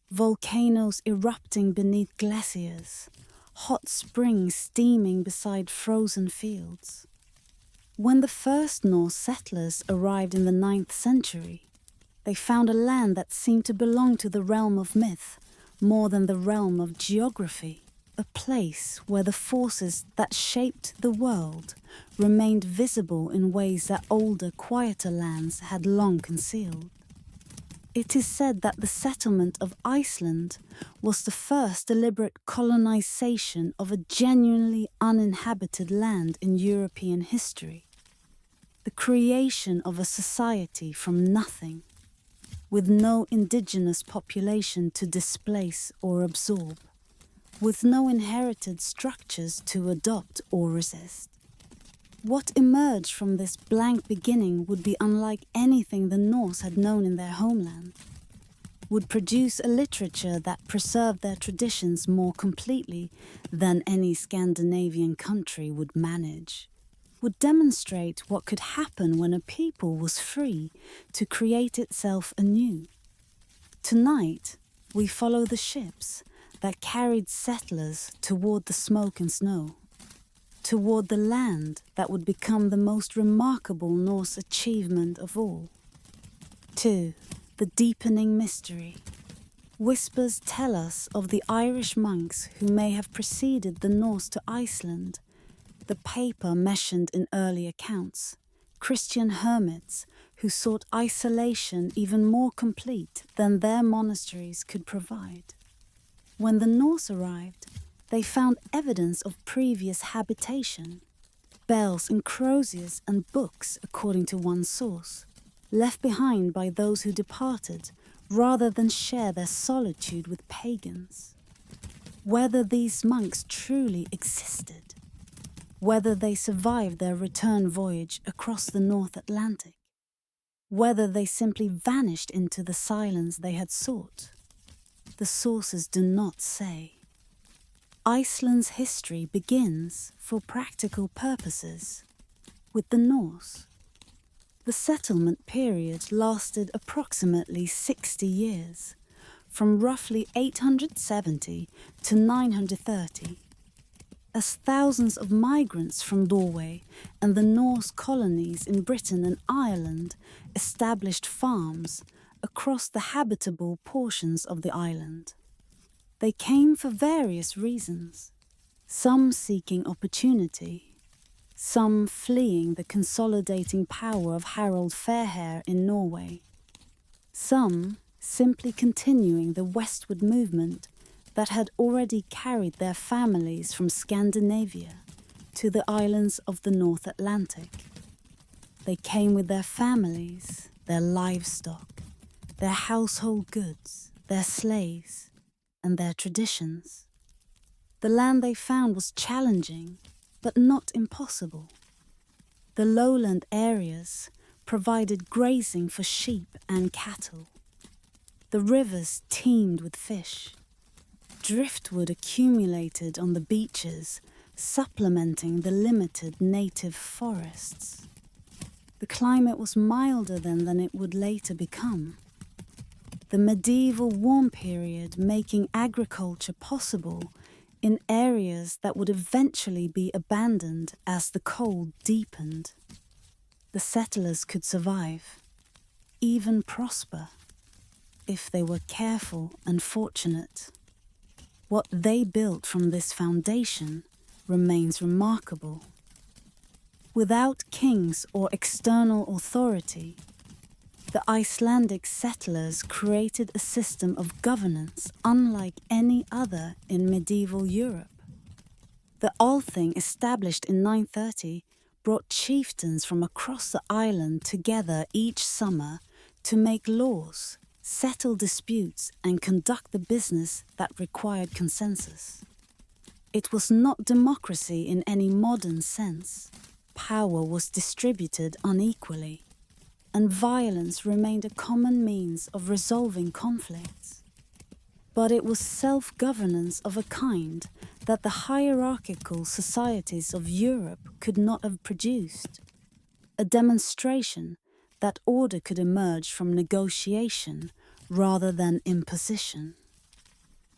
Volcanoes erupting beneath glaciers, hot springs steaming beside frozen fields. When the first Norse settlers arrived in the 9th century, they found a land that seemed to belong to the realm of myth more than the realm of geography, a place where the forces that shaped the world remained visible in ways that older, quieter lands had long concealed. It is said that the settlement of Iceland was the first deliberate colonization of a genuinely uninhabited land in European history. The creation of a society from nothing, with no indigenous population to displace or absorb, with no inherited structures to adopt or resist. What emerged from this blank beginning would be unlike anything the Norse had known in their homeland, would produce a literature that preserved their traditions more completely than any Scandinavian country would manage, would demonstrate what could happen when a people was free to create itself anew. Tonight, we follow the ships that carried settlers toward the smoke and snow, toward the land that would become the most remarkable Norse achievement of all. 2. The deepening mystery. Whispers tell us of the Irish monks who may have preceded the Norse to Iceland, the paper mentioned in early accounts, Christian hermits who sought isolation even more complete than their monasteries could provide. When the Norse arrived, they found evidence of previous habitation, bells and croziers and books, according to one source, left behind by those who departed rather than share their solitude with pagans. Whether these monks truly existed, whether they survived their return voyage across the North Atlantic, whether they simply vanished into the silence they had sought, the sources do not say. Iceland's history begins, for practical purposes, with the Norse. The settlement period lasted approximately 60 years, from roughly 870 to 930, as thousands of migrants from Norway and the Norse colonies in Britain and Ireland established farms across the habitable portions of the island. They came for various reasons, some seeking opportunity, some fleeing the consolidating power of Harald Fairhair in Norway, some simply continuing the westward movement that had already carried their families from Scandinavia to the islands of the North Atlantic. They came with their families, their livestock, their household goods, their slaves, and their traditions. The land they found was challenging, but not impossible. The lowland areas provided grazing for sheep and cattle. The rivers teemed with fish. Driftwood accumulated on the beaches, supplementing the limited native forests. The climate was milder then than it would later become. The medieval warm period making agriculture possible in areas that would eventually be abandoned as the cold deepened. The settlers could survive, even prosper, if they were careful and fortunate. What they built from this foundation remains remarkable. Without kings or external authority, the Icelandic settlers created a system of governance unlike any other in medieval Europe. The Althing, established in 930, brought chieftains from across the island together each summer to make laws, settle disputes, and conduct the business that required consensus. It was not democracy in any modern sense. Power was distributed unequally, and violence remained a common means of resolving conflicts. But it was self-governance of a kind that the hierarchical societies of Europe could not have produced, a demonstration that order could emerge from negotiation rather than imposition.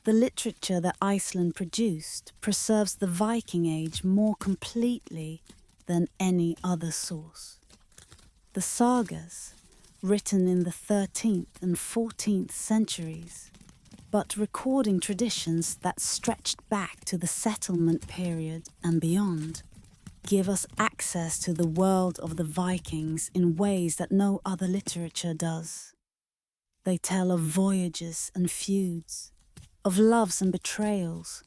The literature that Iceland produced preserves the Viking Age more completely than any other source. The sagas, written in the 13th and 14th centuries, but recording traditions that stretched back to the settlement period and beyond, give us access to the world of the Vikings in ways that no other literature does. They tell of voyages and feuds, of loves and betrayals,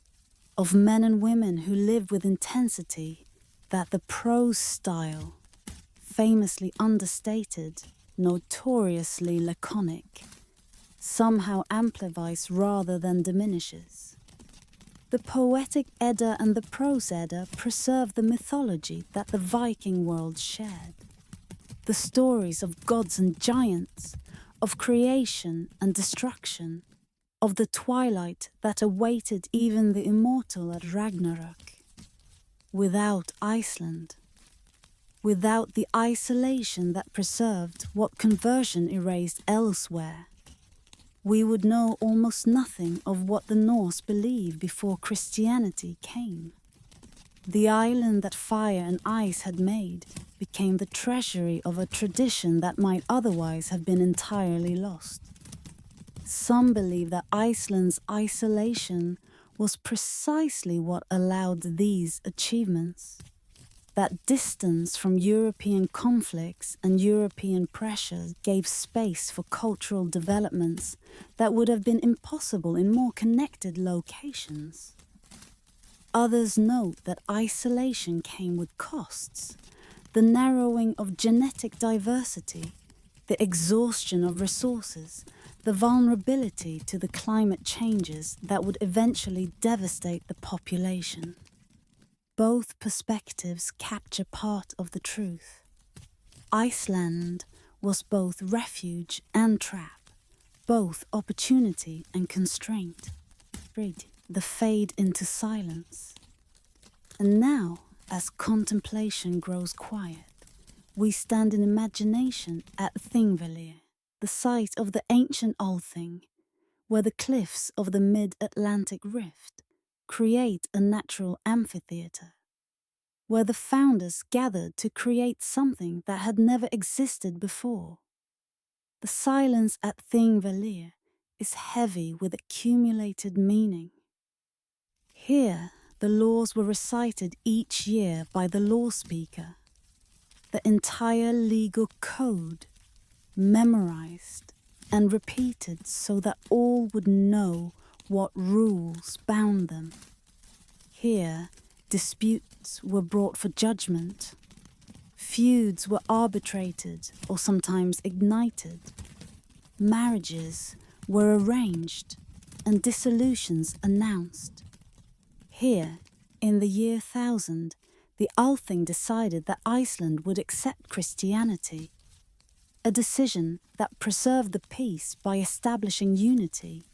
of men and women who lived with intensity that the prose style, famously understated, notoriously laconic, somehow amplifies rather than diminishes. The poetic Edda and the prose Edda preserve the mythology that the Viking world shared. The stories of gods and giants, of creation and destruction, of the twilight that awaited even the immortal at Ragnarok. Without Iceland, without the isolation that preserved what conversion erased elsewhere, we would know almost nothing of what the Norse believed before Christianity came. The island that fire and ice had made became the treasury of a tradition that might otherwise have been entirely lost. Some believe that Iceland's isolation was precisely what allowed these achievements. That distance from European conflicts and European pressures gave space for cultural developments that would have been impossible in more connected locations. Others note that isolation came with costs, the narrowing of genetic diversity, the exhaustion of resources, the vulnerability to the climate changes that would eventually devastate the population. Both perspectives capture part of the truth. Iceland was both refuge and trap, both opportunity and constraint. The fade into silence. And now, as contemplation grows quiet, we stand in imagination at Thingvellir, the site of the ancient Althing, where the cliffs of the mid-Atlantic rift create a natural amphitheatre, where the founders gathered to create something that had never existed before. The silence at Thingvellir is heavy with accumulated meaning. Here, the laws were recited each year by the law speaker, the entire legal code memorized and repeated so that all would know what rules bound them. Here, disputes were brought for judgment. Feuds were arbitrated or sometimes ignited. Marriages were arranged and dissolutions announced. Here, in the year 1000, the Althing decided that Iceland would accept Christianity, a decision that preserved the peace by establishing unity,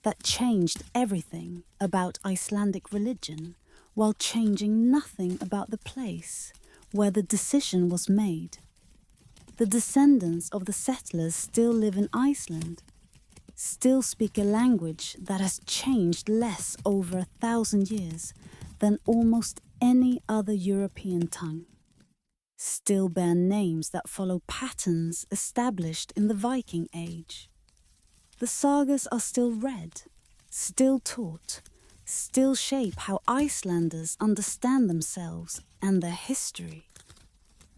that changed everything about Icelandic religion while changing nothing about the place where the decision was made. The descendants of the settlers still live in Iceland, still speak a language that has changed less over 1,000 years than almost any other European tongue, still bear names that follow patterns established in the Viking Age. The sagas are still read, still taught, still shape how Icelanders understand themselves and their history.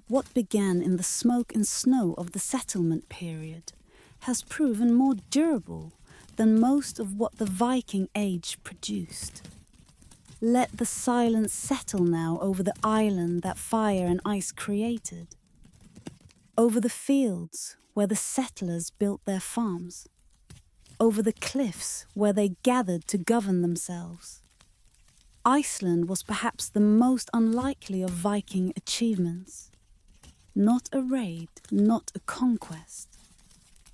What began in the smoke and snow of the settlement period has proven more durable than most of what the Viking Age produced. Let the silence settle now over the island that fire and ice created, over the fields where the settlers built their farms, over the cliffs where they gathered to govern themselves. Iceland was perhaps the most unlikely of Viking achievements. Not a raid, not a conquest,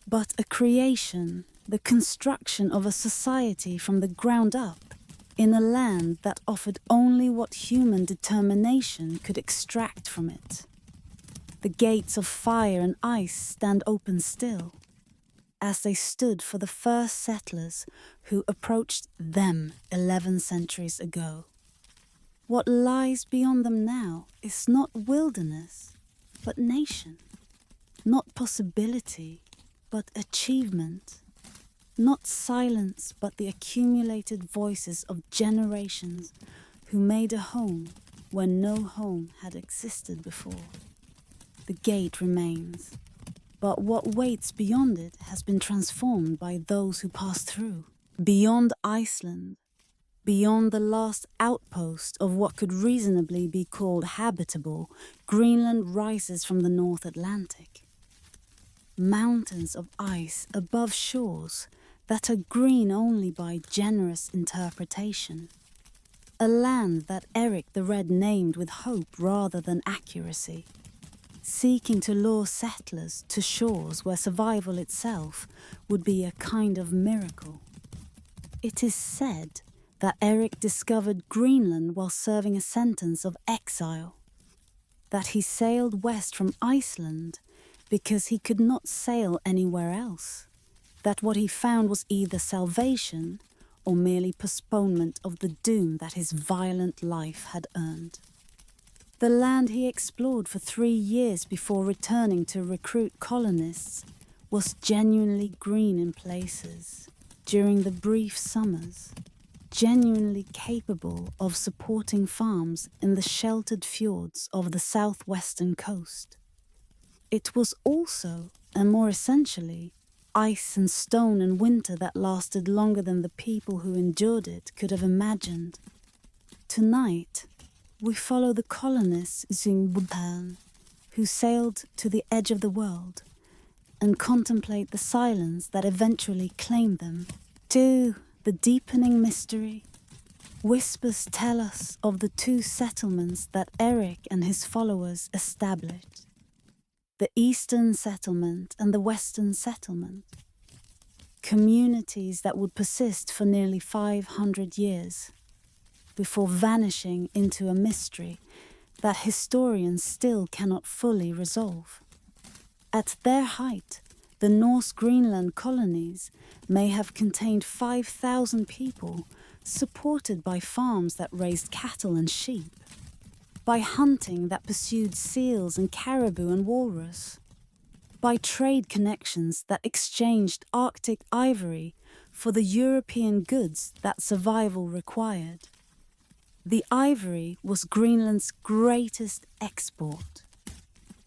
but a creation, the construction of a society from the ground up, in a land that offered only what human determination could extract from it. The gates of fire and ice stand open still, as they stood for the first settlers who approached them 11 centuries ago. What lies beyond them now is not wilderness, but nation. Not possibility, but achievement. Not silence, but the accumulated voices of generations who made a home where no home had existed before. The gate remains, but what waits beyond it has been transformed by those who passed through. Beyond Iceland, beyond the last outpost of what could reasonably be called habitable, Greenland rises from the North Atlantic. Mountains of ice above shores that are green only by generous interpretation. A land that Eric the Red named with hope rather than accuracy, seeking to lure settlers to shores where survival itself would be a kind of miracle. It is said that Eric discovered Greenland while serving a sentence of exile, that he sailed west from Iceland because he could not sail anywhere else, that what he found was either salvation or merely postponement of the doom that his violent life had earned. The land he explored for 3 years before returning to recruit colonists was genuinely green in places during the brief summers, genuinely capable of supporting farms in the sheltered fjords of the southwestern coast. It was also, and more essentially, ice and stone and winter that lasted longer than the people who endured it could have imagined. Tonight, we follow the colonists Zingbutan, who sailed to the edge of the world, and contemplate the silence that eventually claimed them. To the deepening mystery, whispers tell us of the 2 settlements that Eric and his followers established. The Eastern Settlement and the Western Settlement. Communities that would persist for nearly 500 years, before vanishing into a mystery that historians still cannot fully resolve. At their height, the Norse Greenland colonies may have contained 5,000 people, supported by farms that raised cattle and sheep, by hunting that pursued seals and caribou and walrus, by trade connections that exchanged Arctic ivory for the European goods that survival required. The ivory was Greenland's greatest export.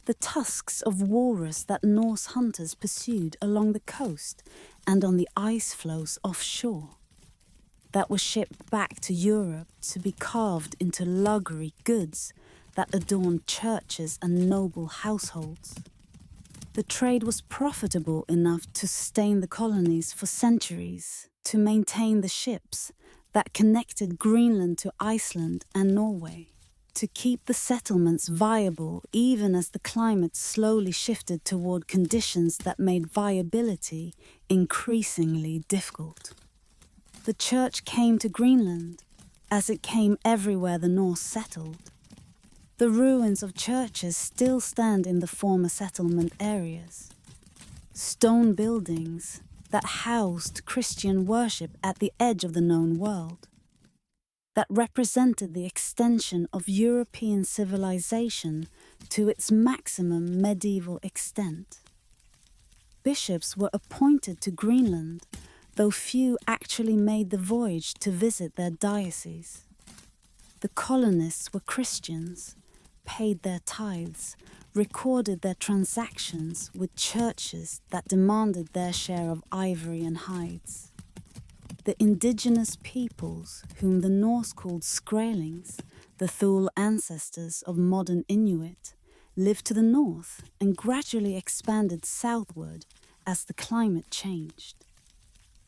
The tusks of walrus that Norse hunters pursued along the coast and on the ice floes offshore, that were shipped back to Europe to be carved into luxury goods that adorned churches and noble households. The trade was profitable enough to sustain the colonies for centuries, to maintain the ships that connected Greenland to Iceland and Norway, to keep the settlements viable even as the climate slowly shifted toward conditions that made viability increasingly difficult. The church came to Greenland, as it came everywhere the Norse settled. The ruins of churches still stand in the former settlement areas. Stone buildings that housed Christian worship at the edge of the known world, that represented the extension of European civilization to its maximum medieval extent. Bishops were appointed to Greenland, though few actually made the voyage to visit their diocese. The colonists were Christians, paid their tithes, recorded their transactions with churches that demanded their share of ivory and hides. The indigenous peoples, whom the Norse called Skrælings, the Thule ancestors of modern Inuit, lived to the north and gradually expanded southward as the climate changed.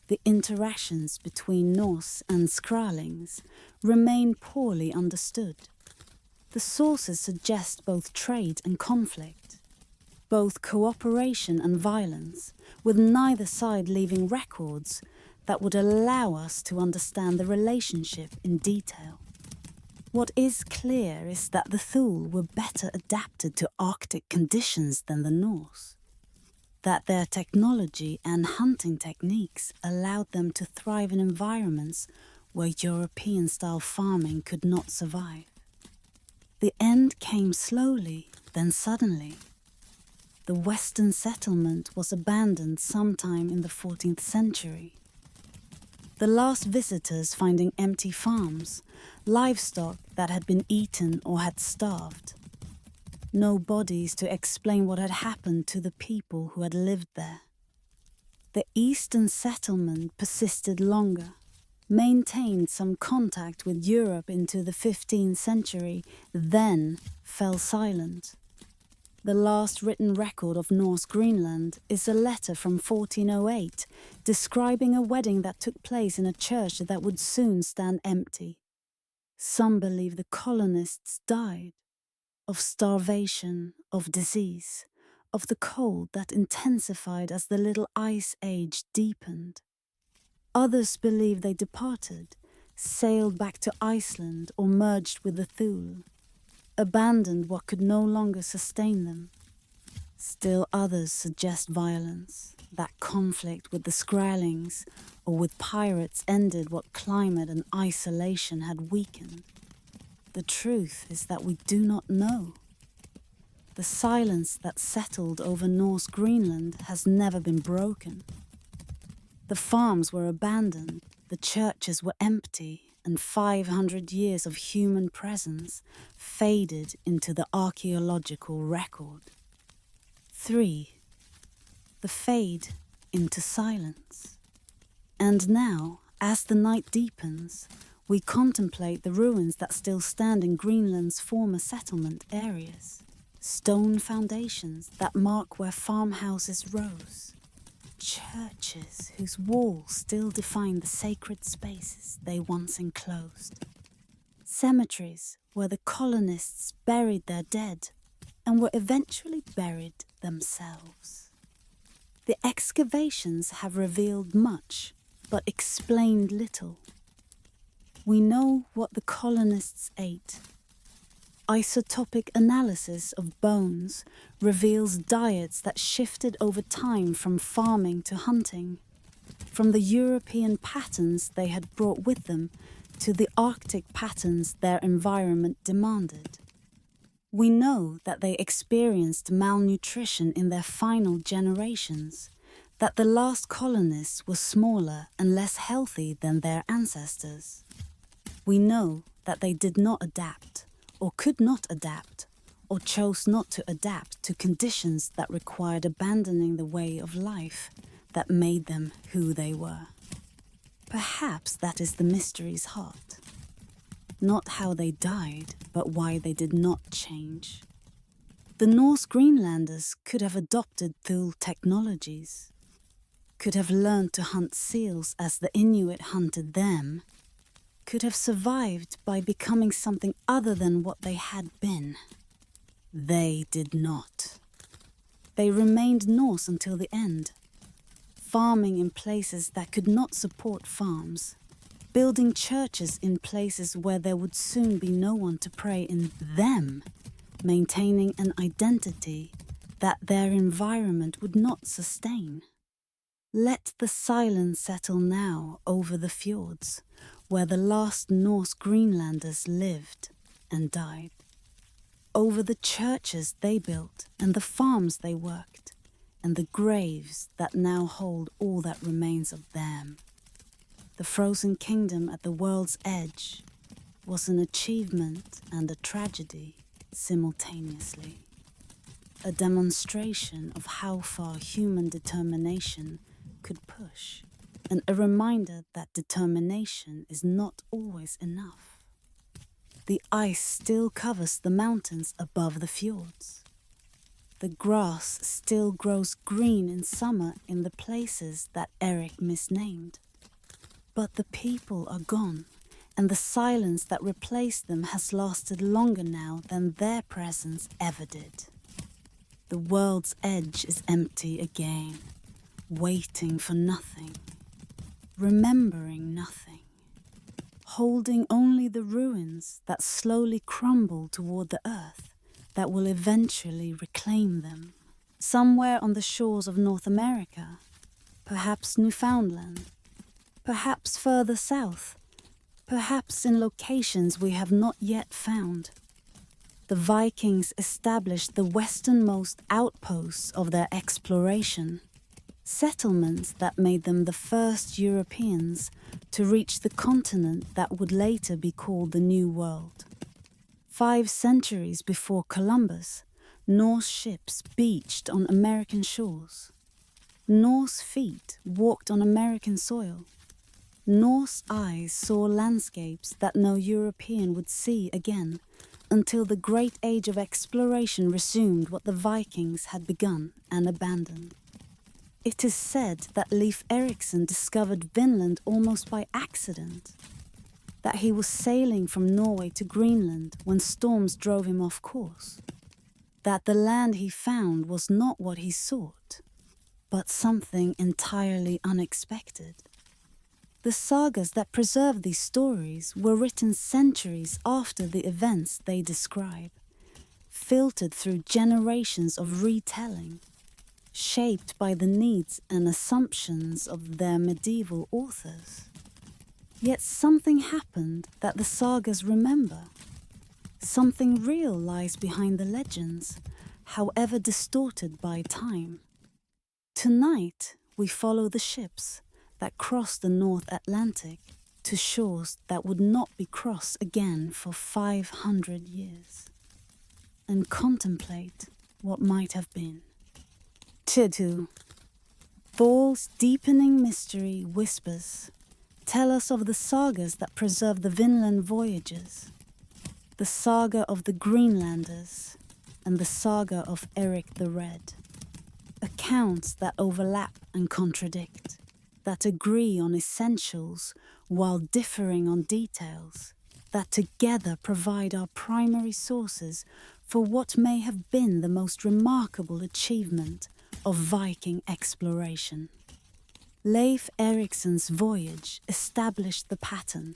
The interactions between Norse and Skrælings remain poorly understood. The sources suggest both trade and conflict, both cooperation and violence, with neither side leaving records that would allow us to understand the relationship in detail. What is clear is that the Thule were better adapted to Arctic conditions than the Norse, that their technology and hunting techniques allowed them to thrive in environments where European-style farming could not survive. The end came slowly, then suddenly. The Western settlement was abandoned sometime in the 14th century. The last visitors finding empty farms, livestock that had been eaten or had starved. No bodies to explain what had happened to the people who had lived there. The Eastern settlement persisted longer, maintained some contact with Europe into the 15th century, then fell silent. The last written record of Norse Greenland is a letter from 1408 describing a wedding that took place in a church that would soon stand empty. Some believe the colonists died of starvation, of disease, of the cold that intensified as the Little Ice Age deepened. Others believe they departed, sailed back to Iceland or merged with the Thule, abandoned what could no longer sustain them. Still others suggest violence, that conflict with the Skrælings or with pirates ended what climate and isolation had weakened. The truth is that we do not know. The silence that settled over Norse Greenland has never been broken. The farms were abandoned, the churches were empty, and 500 years of human presence faded into the archaeological record. 3. The fade into silence. And now, as the night deepens, we contemplate the ruins that still stand in Greenland's former settlement areas. Stone foundations that mark where farmhouses rose. Churches whose walls still define the sacred spaces they once enclosed. Cemeteries where the colonists buried their dead and were eventually buried themselves. The excavations have revealed much, but explained little. We know what the colonists ate. Isotopic analysis of bones reveals diets that shifted over time from farming to hunting, from the European patterns they had brought with them to the Arctic patterns their environment demanded. We know that they experienced malnutrition in their final generations, that the last colonists were smaller and less healthy than their ancestors. We know that they did not adapt, or could not adapt, or chose not to adapt to conditions that required abandoning the way of life that made them who they were. Perhaps that is the mystery's heart. Not how they died, but why they did not change. The Norse Greenlanders could have adopted Thule technologies, could have learned to hunt seals as the Inuit hunted them, could have survived by becoming something other than what they had been. They did not. They remained Norse until the end, farming in places that could not support farms, building churches in places where there would soon be no one to pray in them, maintaining an identity that their environment would not sustain. Let the silence settle now over the fjords, where the last Norse Greenlanders lived and died. Over the churches they built and the farms they worked, and the graves that now hold all that remains of them. The frozen kingdom at the world's edge was an achievement and a tragedy simultaneously. A demonstration of how far human determination could push and a reminder that determination is not always enough. The ice still covers the mountains above the fjords. The grass still grows green in summer in the places that Eric misnamed. But the people are gone, and the silence that replaced them has lasted longer now than their presence ever did. The world's edge is empty again, waiting for nothing, remembering nothing, holding only the ruins that slowly crumble toward the earth that will eventually reclaim them. Somewhere on the shores of North America, perhaps Newfoundland, perhaps further south, perhaps in locations we have not yet found. The Vikings established the westernmost outposts of their exploration, settlements that made them the first Europeans to reach the continent that would later be called the New World. 5 centuries before Columbus, Norse ships beached on American shores. Norse feet walked on American soil. Norse eyes saw landscapes that no European would see again until the great age of exploration resumed what the Vikings had begun and abandoned. It is said that Leif Erikson discovered Vinland almost by accident, that he was sailing from Norway to Greenland when storms drove him off course, that the land he found was not what he sought, but something entirely unexpected. The sagas that preserve these stories were written centuries after the events they describe, filtered through generations of retelling, shaped by the needs and assumptions of their medieval authors. Yet something happened that the sagas remember. Something real lies behind the legends, however distorted by time. Tonight, we follow the ships that crossed the North Atlantic to shores that would not be crossed again for 500 years, and contemplate what might have been. Tidhu, Thor's deepening mystery whispers tell us of the sagas that preserve the Vinland voyages, the saga of the Greenlanders, and the saga of Eric the Red. Accounts that overlap and contradict, that agree on essentials while differing on details, that together provide our primary sources for what may have been the most remarkable achievement of Viking exploration. Leif Erikson's voyage established the pattern.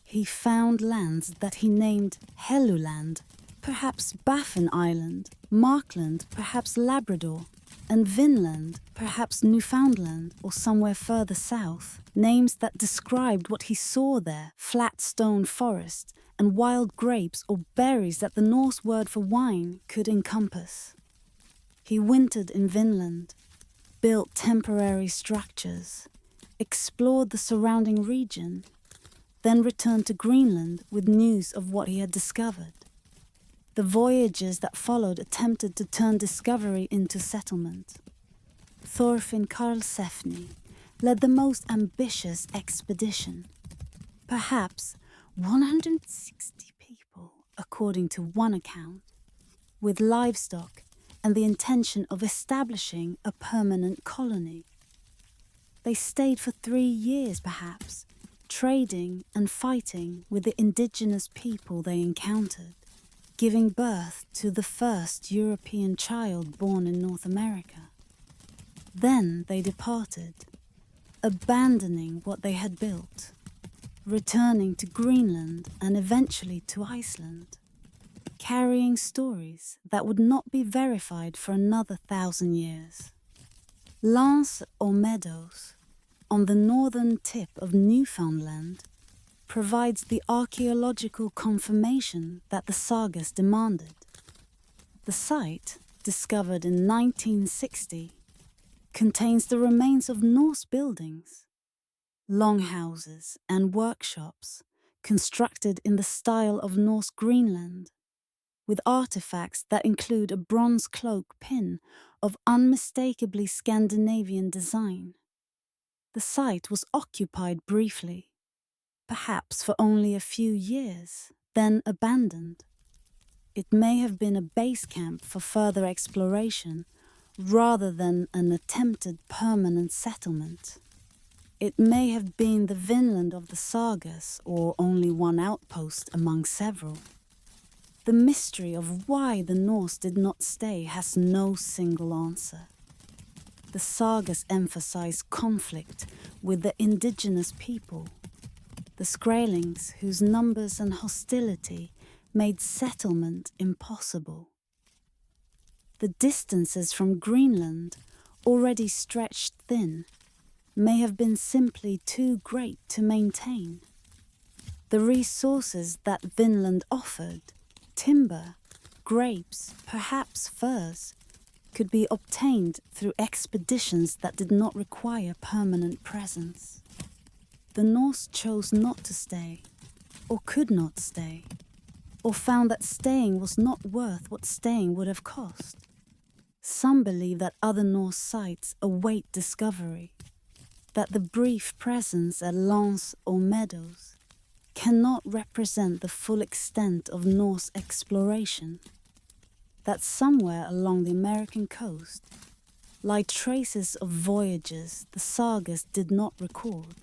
He found lands that he named Helluland, perhaps Baffin Island, Markland, perhaps Labrador, and Vinland, perhaps Newfoundland or somewhere further south, names that described what he saw there, flat stone forest and wild grapes or berries that the Norse word for wine could encompass. He wintered in Vinland, built temporary structures, explored the surrounding region, then returned to Greenland with news of what he had discovered. The voyages that followed attempted to turn discovery into settlement. Thorfinn Karlsefni led the most ambitious expedition. Perhaps 160 people, according to one account, with livestock and the intention of establishing a permanent colony. They stayed for 3 years, perhaps, trading and fighting with the indigenous people they encountered, giving birth to the first European child born in North America. Then they departed, abandoning what they had built, returning to Greenland and eventually to Iceland, carrying stories that would not be verified for another 1,000 years. Lands or meadows, on the northern tip of Newfoundland, provides the archaeological confirmation that the sagas demanded. The site, discovered in 1960, contains the remains of Norse buildings, longhouses and workshops constructed in the style of Norse Greenland, with artifacts that include a bronze cloak pin of unmistakably Scandinavian design. The site was occupied briefly, perhaps for only a few years, then abandoned. It may have been a base camp for further exploration rather than an attempted permanent settlement. It may have been the Vinland of the sagas or only one outpost among several. The mystery of why the Norse did not stay has no single answer. The sagas emphasize conflict with the indigenous people, the Skrælings whose numbers and hostility made settlement impossible. The distances from Greenland, already stretched thin, may have been simply too great to maintain. The resources that Vinland offered, timber, grapes, perhaps furs, could be obtained through expeditions that did not require permanent presence. The Norse chose not to stay, or could not stay, or found that staying was not worth what staying would have cost. Some believe that other Norse sites await discovery, that the brief presence at Lens or Meadows cannot represent the full extent of Norse exploration, that somewhere along the American coast lie traces of voyages the sagas did not record,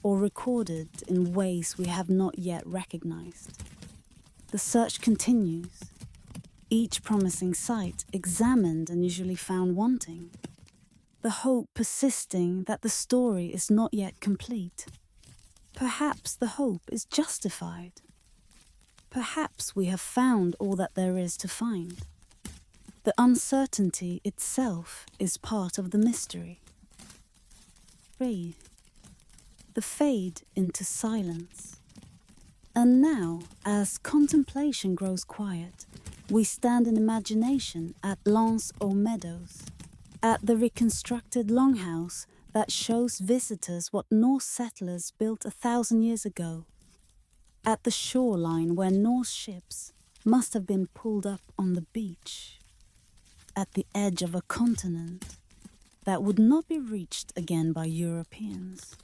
or recorded in ways we have not yet recognized. The search continues, each promising site examined and usually found wanting, the hope persisting that the story is not yet complete. Perhaps the hope is justified. Perhaps we have found all that there is to find. The uncertainty itself is part of the mystery. 3. The fade into silence. And now, as contemplation grows quiet, we stand in imagination at Lens or Meadows, at the reconstructed longhouse that shows visitors what Norse settlers built 1,000 years ago, at the shoreline where Norse ships must have been pulled up on the beach, at the edge of a continent that would not be reached again by Europeans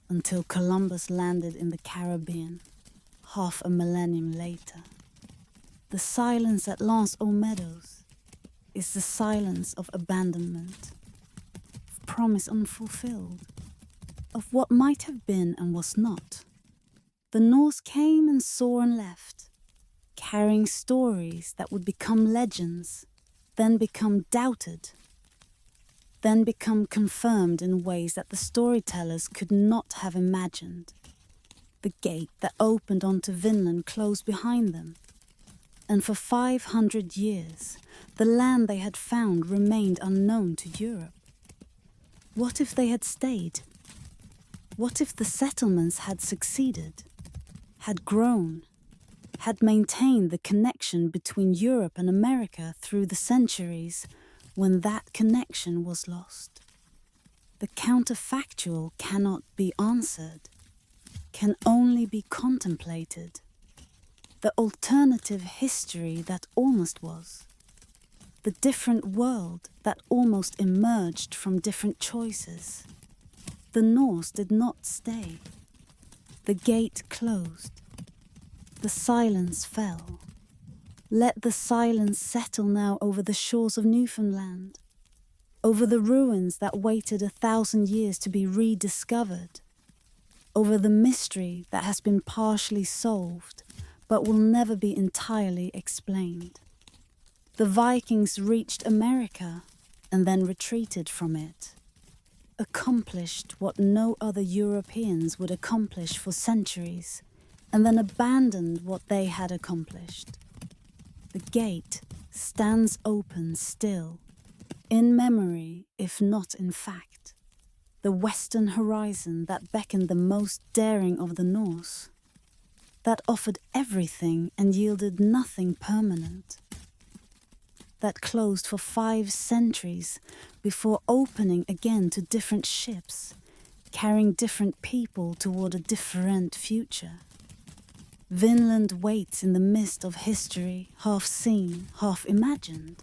until Columbus landed in the Caribbean half a millennium later. The silence at Lens or Meadows is the silence of abandonment, of promise unfulfilled, of what might have been and was not. The Norse came and saw and left, carrying stories that would become legends, then become doubted, then become confirmed in ways that the storytellers could not have imagined. The gate that opened onto Vinland closed behind them, and for 500 years, the land they had found remained unknown to Europe. What if they had stayed? What if the settlements had succeeded, had grown, had maintained the connection between Europe and America through the centuries when that connection was lost? The counterfactual cannot be answered, can only be contemplated. The alternative history that almost was, the different world that almost emerged from different choices. The Norse did not stay. The gate closed. The silence fell. Let the silence settle now over the shores of Newfoundland, over the ruins that waited 1,000 years to be rediscovered, over the mystery that has been partially solved but will never be entirely explained. The Vikings reached America and then retreated from it, accomplished what no other Europeans would accomplish for centuries, and then abandoned what they had accomplished. The gate stands open still, in memory if not in fact, the western horizon that beckoned the most daring of the Norse, that offered everything and yielded nothing permanent, that closed for 5 centuries before opening again to different ships, carrying different people toward a different future. Vinland waits in the mist of history, half seen, half imagined,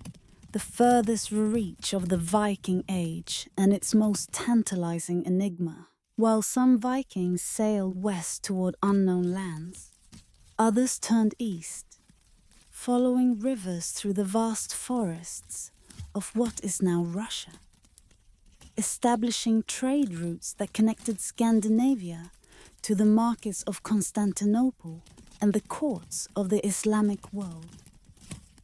the furthest reach of the Viking Age and its most tantalizing enigma. While some Vikings sailed west toward unknown lands, others turned east, following rivers through the vast forests of what is now Russia, establishing trade routes that connected Scandinavia to the markets of Constantinople and the courts of the Islamic world.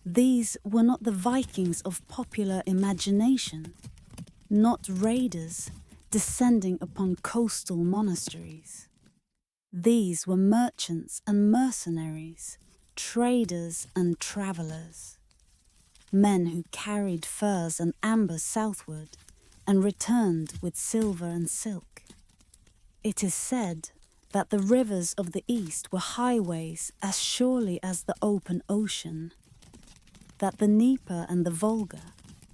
These were not the Vikings of popular imagination, not raiders descending upon coastal monasteries. These were merchants and mercenaries, traders and travelers, men who carried furs and amber southward and returned with silver and silk. It is said that the rivers of the East were highways as surely as the open ocean, that the Dnieper and the Volga,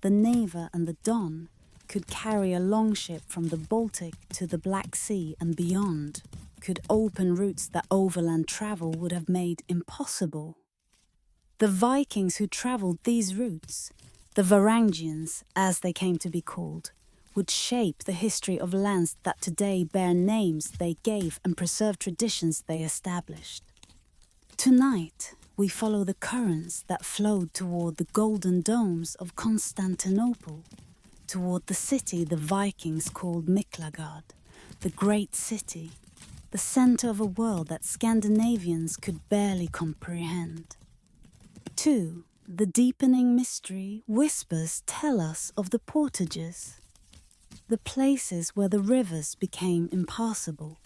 the Neva and the Don could carry a longship from the Baltic to the Black Sea and beyond, could open routes that overland travel would have made impossible. The Vikings who travelled these routes, the Varangians as they came to be called, would shape the history of lands that today bear names they gave and preserve traditions they established. Tonight, we follow the currents that flowed toward the golden domes of Constantinople, toward the city the Vikings called Miklagard, the great city, the center of a world that Scandinavians could barely comprehend. 2. The deepening mystery whispers tell us of the portages, the places where the rivers became impassable,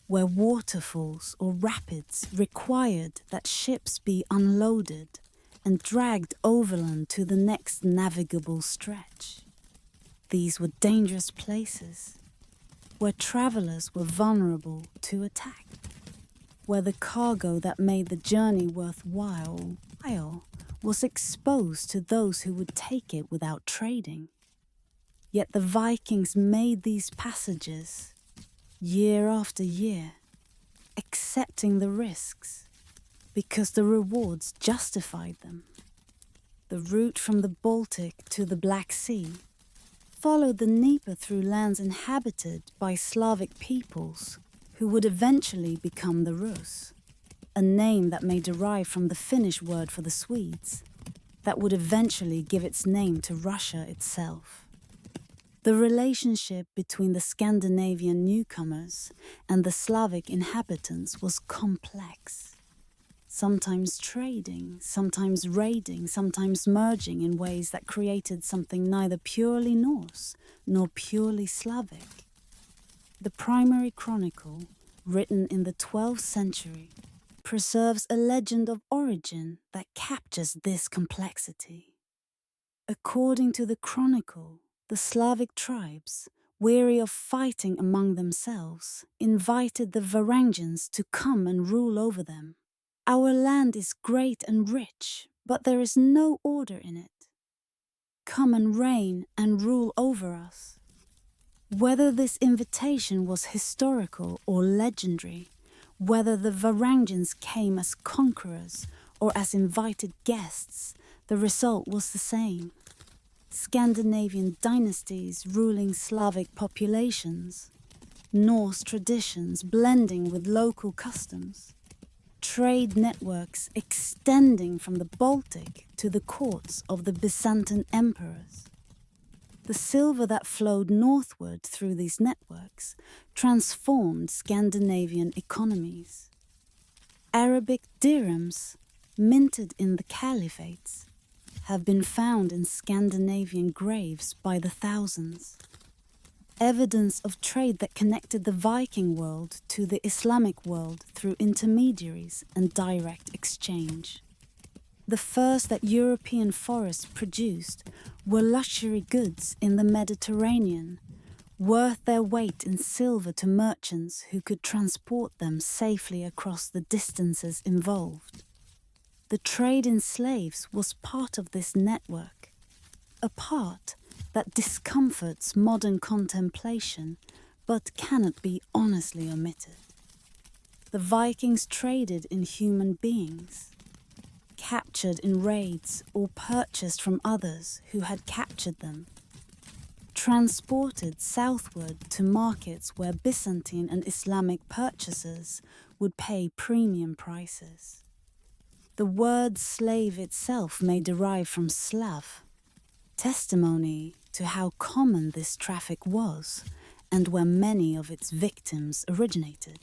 where waterfalls or rapids required that ships be unloaded and dragged overland to the next navigable stretch. These were dangerous places, where travelers were vulnerable to attack, where the cargo that made the journey worthwhile was exposed to those who would take it without trading. Yet the Vikings made these passages year after year, accepting the risks because the rewards justified them. The route from the Baltic to the Black Sea followed the Dnieper through lands inhabited by Slavic peoples who would eventually become the Rus, a name that may derive from the Finnish word for the Swedes, that would eventually give its name to Russia itself. The relationship between the Scandinavian newcomers and the Slavic inhabitants was complex, sometimes trading, sometimes raiding, sometimes merging in ways that created something neither purely Norse nor purely Slavic. The primary chronicle, written in the 12th century, preserves a legend of origin that captures this complexity. According to the chronicle, the Slavic tribes, weary of fighting among themselves, invited the Varangians to come and rule over them. Our land is great and rich, but there is no order in it. Come and reign and rule over us. Whether this invitation was historical or legendary, whether the Varangians came as conquerors or as invited guests, the result was the same. Scandinavian dynasties ruling Slavic populations, Norse traditions blending with local customs, trade networks extending from the Baltic to the courts of the Byzantine emperors. The silver that flowed northward through these networks transformed Scandinavian economies. Arabic dirhams, minted in the caliphates, have been found in Scandinavian graves by the thousands. Evidence of trade that connected the Viking world to the Islamic world through intermediaries and direct exchange. The furs that European forests produced were luxury goods in the Mediterranean, worth their weight in silver to merchants who could transport them safely across the distances involved. The trade in slaves was part of this network, a part that discomforts modern contemplation but cannot be honestly omitted. The Vikings traded in human beings, captured in raids or purchased from others who had captured them, transported southward to markets where Byzantine and Islamic purchasers would pay premium prices. The word slave itself may derive from Slav, testimony to how common this traffic was and where many of its victims originated.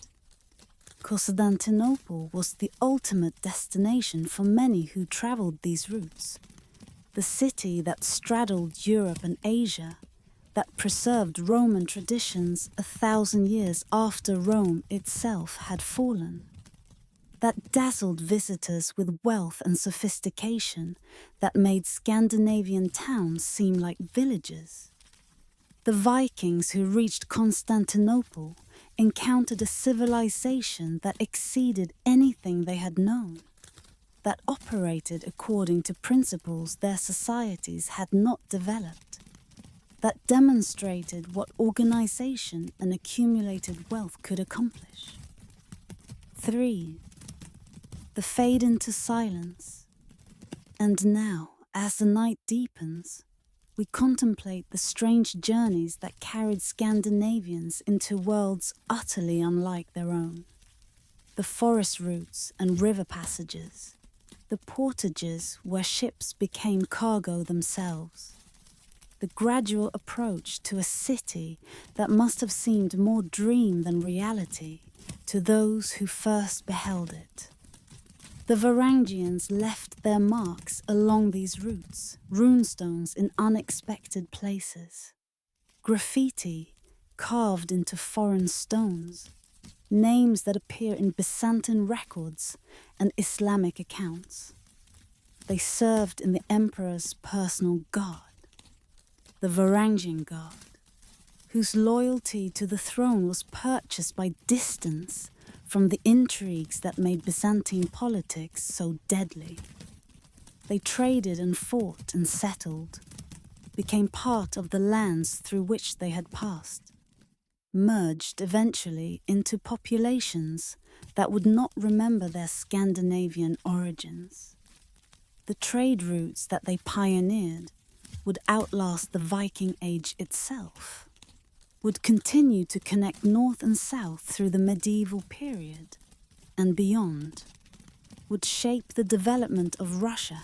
Constantinople was the ultimate destination for many who travelled these routes, the city that straddled Europe and Asia, that preserved Roman traditions 1,000 years after Rome itself had fallen, that dazzled visitors with wealth and sophistication that made Scandinavian towns seem like villages. The Vikings who reached Constantinople encountered a civilization that exceeded anything they had known, that operated according to principles their societies had not developed, that demonstrated what organization and accumulated wealth could accomplish. 3. The fade into silence. And now, as the night deepens, we contemplate the strange journeys that carried Scandinavians into worlds utterly unlike their own. The forest routes and river passages, the portages where ships became cargo themselves, the gradual approach to a city that must have seemed more dream than reality to those who first beheld it. The Varangians left their marks along these routes, runestones in unexpected places, graffiti carved into foreign stones, names that appear in Byzantine records and Islamic accounts. They served in the emperor's personal guard, the Varangian Guard, whose loyalty to the throne was purchased by distance from the intrigues that made Byzantine politics so deadly. They traded and fought and settled, became part of the lands through which they had passed, merged eventually into populations that would not remember their Scandinavian origins. The trade routes that they pioneered would outlast the Viking Age itself, would continue to connect north and south through the medieval period and beyond, would shape the development of Russia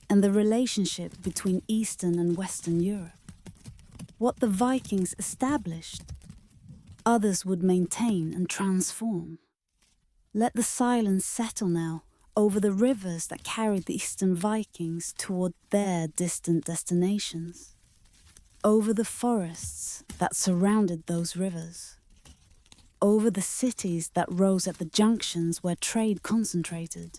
and the relationship between Eastern and Western Europe. What the Vikings established, others would maintain and transform. Let the silence settle now over the rivers that carried the Eastern Vikings toward their distant destinations, over the forests that surrounded those rivers, over the cities that rose at the junctions where trade concentrated.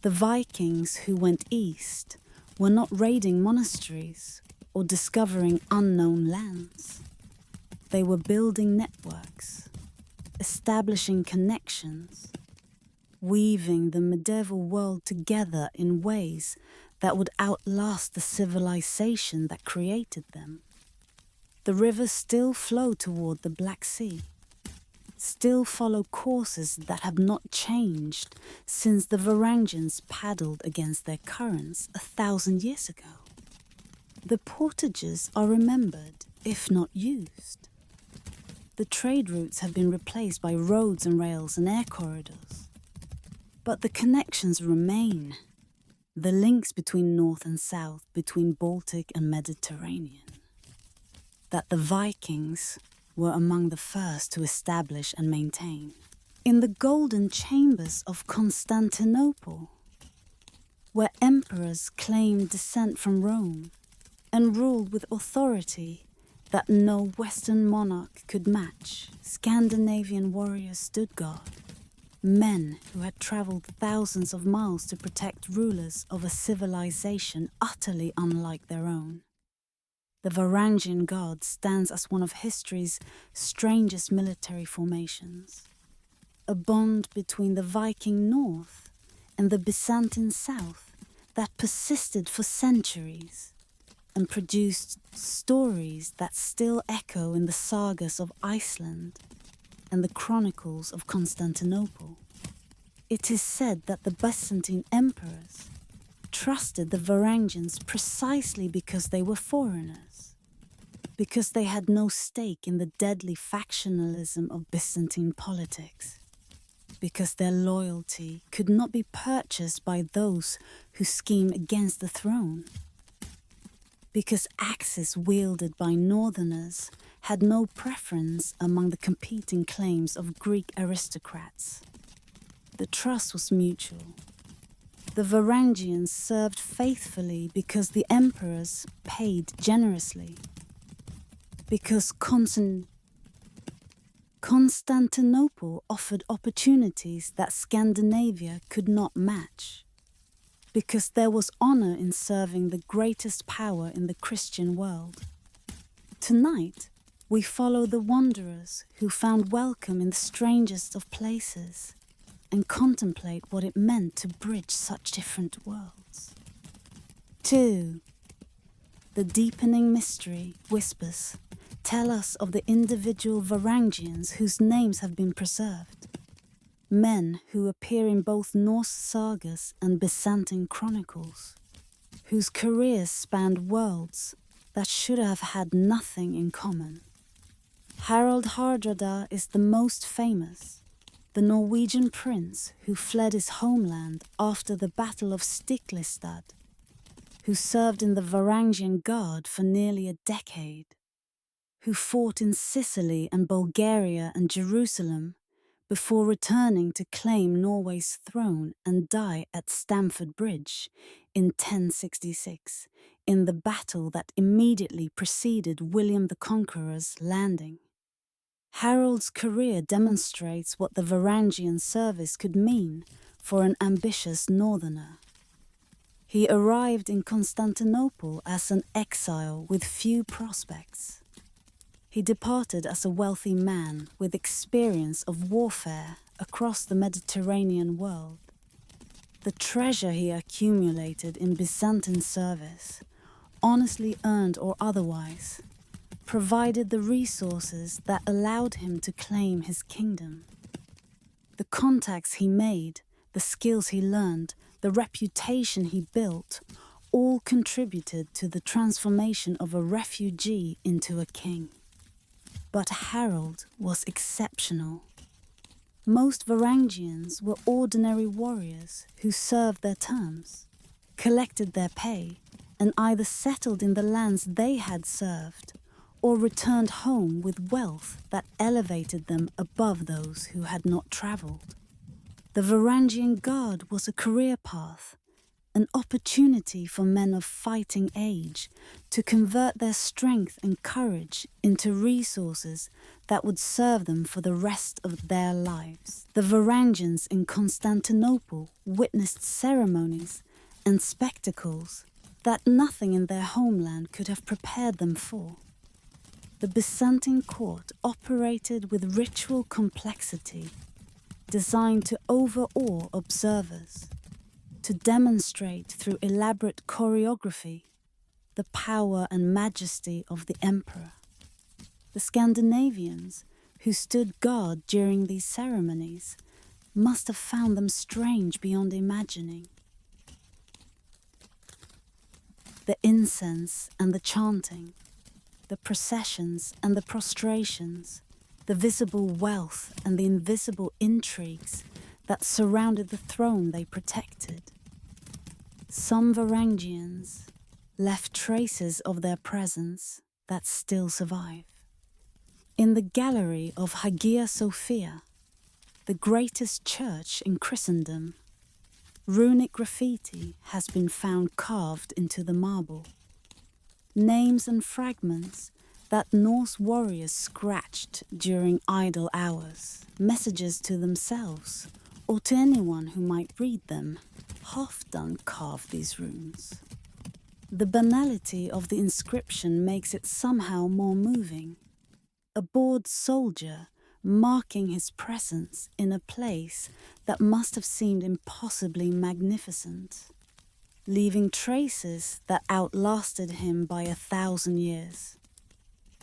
The Vikings who went east were not raiding monasteries or discovering unknown lands. They were building networks, establishing connections, weaving the medieval world together in ways that would outlast the civilization that created them. The rivers still flow toward the Black Sea, still follow courses that have not changed since the Varangians paddled against their currents 1,000 years ago. The portages are remembered, if not used. The trade routes have been replaced by roads and rails and air corridors. But the connections remain. The links between North and South, between Baltic and Mediterranean. That the Vikings were among the first to establish and maintain. In the golden chambers of Constantinople, where emperors claimed descent from Rome and ruled with authority that no Western monarch could match, Scandinavian warriors stood guard. Men who had travelled thousands of miles to protect rulers of a civilization utterly unlike their own. The Varangian Guard stands as one of history's strangest military formations, a bond between the Viking North and the Byzantine South that persisted for centuries and produced stories that still echo in the sagas of Iceland and the chronicles of Constantinople. It is said that the Byzantine emperors trusted the Varangians precisely because they were foreigners, because they had no stake in the deadly factionalism of Byzantine politics, because their loyalty could not be purchased by those who scheme against the throne, because axes wielded by northerners had no preference among the competing claims of Greek aristocrats. The trust was mutual. The Varangians served faithfully because the emperors paid generously, because Constantinople offered opportunities that Scandinavia could not match, because there was honor in serving the greatest power in the Christian world. Tonight, we follow the wanderers who found welcome in the strangest of places and contemplate what it meant to bridge such different worlds. 2. The deepening mystery whispers tell us of the individual Varangians whose names have been preserved, men who appear in both Norse sagas and Byzantine chronicles, whose careers spanned worlds that should have had nothing in common. Harald Hardrada is the most famous, the Norwegian prince who fled his homeland after the Battle of Stiklestad, who served in the Varangian Guard for nearly a decade, who fought in Sicily and Bulgaria and Jerusalem before returning to claim Norway's throne and die at Stamford Bridge in 1066, in the battle that immediately preceded William the Conqueror's landing. Harold's career demonstrates what the Varangian service could mean for an ambitious northerner. He arrived in Constantinople as an exile with few prospects. He departed as a wealthy man with experience of warfare across the Mediterranean world. The treasure he accumulated in Byzantine service, honestly earned or otherwise, provided the resources that allowed him to claim his kingdom. The contacts he made, the skills he learned, the reputation he built, all contributed to the transformation of a refugee into a king. But Harold was exceptional. Most Varangians were ordinary warriors who served their terms, collected their pay, and either settled in the lands they had served or returned home with wealth that elevated them above those who had not travelled. The Varangian Guard was a career path, an opportunity for men of fighting age to convert their strength and courage into resources that would serve them for the rest of their lives. The Varangians in Constantinople witnessed ceremonies and spectacles that nothing in their homeland could have prepared them for. The Byzantine court operated with ritual complexity, designed to overawe observers, to demonstrate through elaborate choreography the power and majesty of the emperor. The Scandinavians, who stood guard during these ceremonies, must have found them strange beyond imagining. The incense and the chanting, the processions and the prostrations, the visible wealth and the invisible intrigues that surrounded the throne they protected. Some Varangians left traces of their presence that still survive. In the gallery of Hagia Sophia, the greatest church in Christendom, runic graffiti has been found carved into the marble. Names and fragments that Norse warriors scratched during idle hours, messages to themselves or to anyone who might read them, Halfdan carved these runes. The banality of the inscription makes it somehow more moving. A bored soldier marking his presence in a place that must have seemed impossibly magnificent, leaving traces that outlasted him by 1,000 years.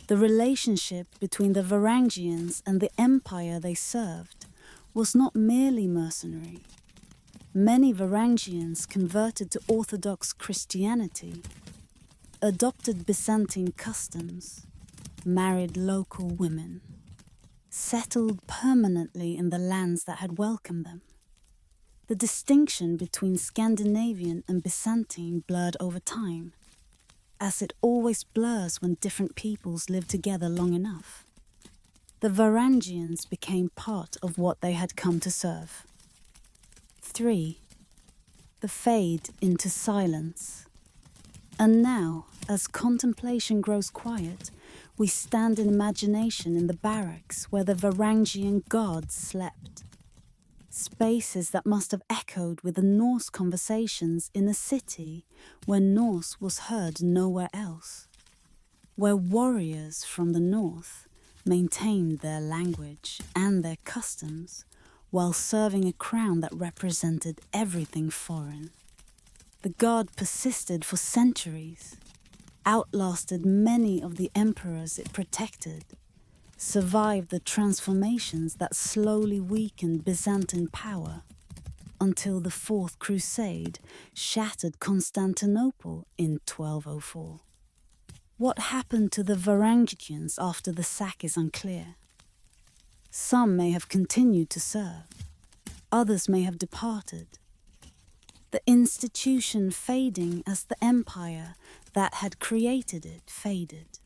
The relationship between the Varangians and the empire they served was not merely mercenary. Many Varangians converted to Orthodox Christianity, adopted Byzantine customs, married local women, settled permanently in the lands that had welcomed them. The distinction between Scandinavian and Byzantine blurred over time, as it always blurs when different peoples live together long enough. The Varangians became part of what they had come to serve. 3. The fade into silence. And now, as contemplation grows quiet, we stand in imagination in the barracks where the Varangian gods slept. Spaces that must have echoed with the Norse conversations in a city where Norse was heard nowhere else. Where warriors from the north maintained their language and their customs while serving a crown that represented everything foreign. The god persisted for centuries, outlasted many of the emperors it protected, survived the transformations that slowly weakened Byzantine power, until the Fourth Crusade shattered Constantinople in 1204. What happened to the Varangians after the sack is unclear. Some may have continued to serve, others may have departed, the institution fading as the empire that had created it faded.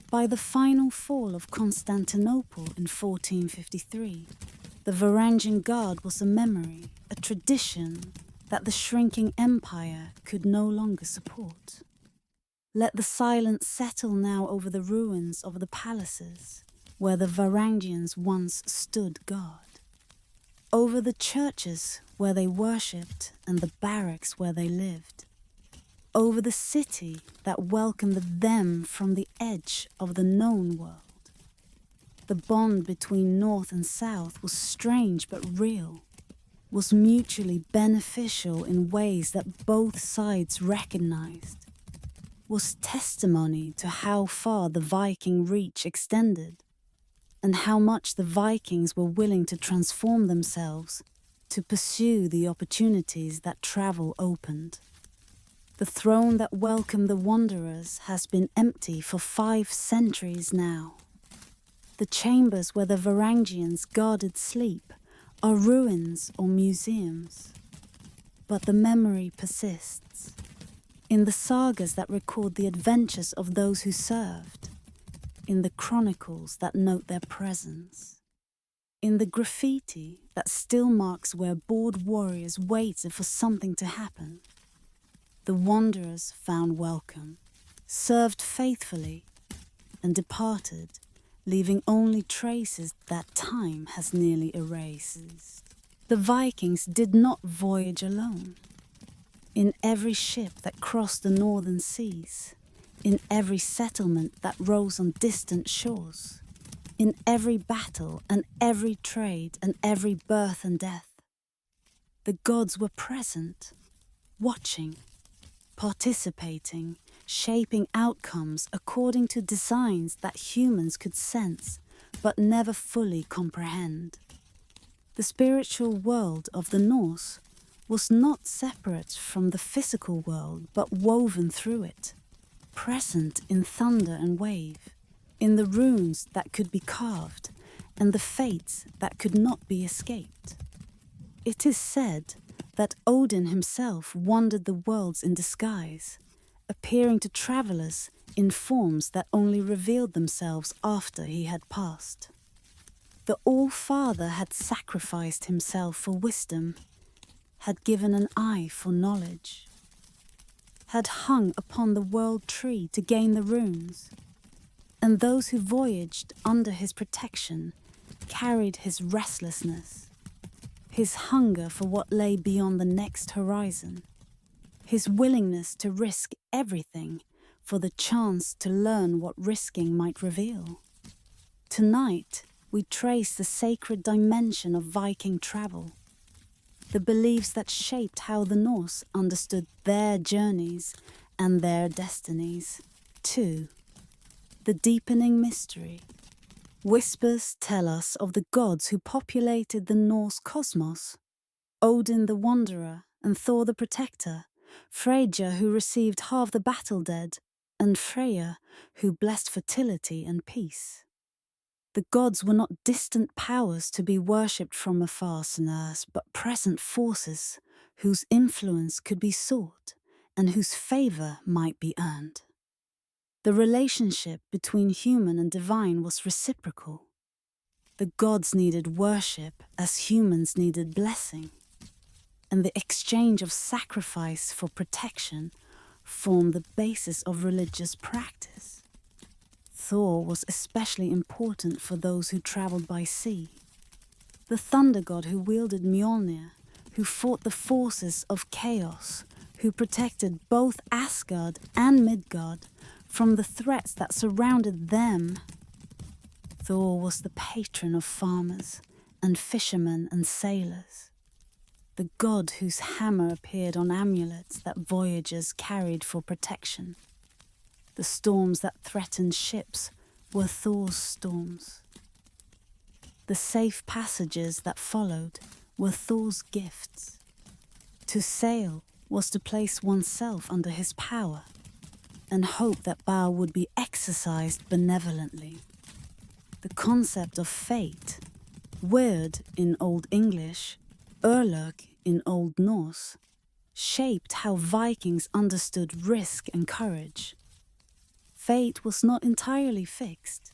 By the final fall of Constantinople in 1453, the Varangian Guard was a memory, a tradition that the shrinking empire could no longer support. Let the silence settle now over the ruins of the palaces where the Varangians once stood guard, over the churches where they worshipped and the barracks where they lived, over the city that welcomed them from the edge of the known world. The bond between North and South was strange but real, was mutually beneficial in ways that both sides recognized, was testimony to how far the Viking reach extended, and how much the Vikings were willing to transform themselves to pursue the opportunities that travel opened. The throne that welcomed the wanderers has been empty for 5 centuries now. The chambers where the Varangians guarded sleep are ruins or museums. But the memory persists. In the sagas that record the adventures of those who served, in the chronicles that note their presence, in the graffiti that still marks where bored warriors waited for something to happen. The wanderers found welcome, served faithfully, and departed, leaving only traces that time has nearly erased. The Vikings did not voyage alone. In every ship that crossed the northern seas, in every settlement that rose on distant shores, in every battle and every trade and every birth and death, the gods were present, watching, participating, shaping outcomes according to designs that humans could sense but never fully comprehend. The spiritual world of the Norse was not separate from the physical world but woven through it, present in thunder and wave, in the runes that could be carved and the fates that could not be escaped. It is said that Odin himself wandered the worlds in disguise, appearing to travelers in forms that only revealed themselves after he had passed. The All-Father had sacrificed himself for wisdom, had given an eye for knowledge, had hung upon the world tree to gain the runes, and those who voyaged under his protection carried his restlessness, his hunger for what lay beyond the next horizon, his willingness to risk everything for the chance to learn what risking might reveal. Tonight, we trace the sacred dimension of Viking travel, the beliefs that shaped how the Norse understood their journeys and their destinies. 2. The deepening mystery. Whispers tell us of the gods who populated the Norse cosmos, Odin the Wanderer and Thor the Protector, Freyja who received half the battle dead, and Freya who blessed fertility and peace. The gods were not distant powers to be worshipped from afar, Sinners, but present forces whose influence could be sought and whose favour might be earned. The relationship between human and divine was reciprocal. The gods needed worship as humans needed blessing, and the exchange of sacrifice for protection formed the basis of religious practice. Thor was especially important for those who travelled by sea. The thunder god who wielded Mjolnir, who fought the forces of chaos, who protected both Asgard and Midgard from the threats that surrounded them. Thor was the patron of farmers and fishermen and sailors, the god whose hammer appeared on amulets that voyagers carried for protection. The storms that threatened ships were Thor's storms. The safe passages that followed were Thor's gifts. To sail was to place oneself under his power and hope that power would be exercised benevolently. The concept of fate, Weird in Old English, Urlök in Old Norse, shaped how Vikings understood risk and courage. Fate was not entirely fixed.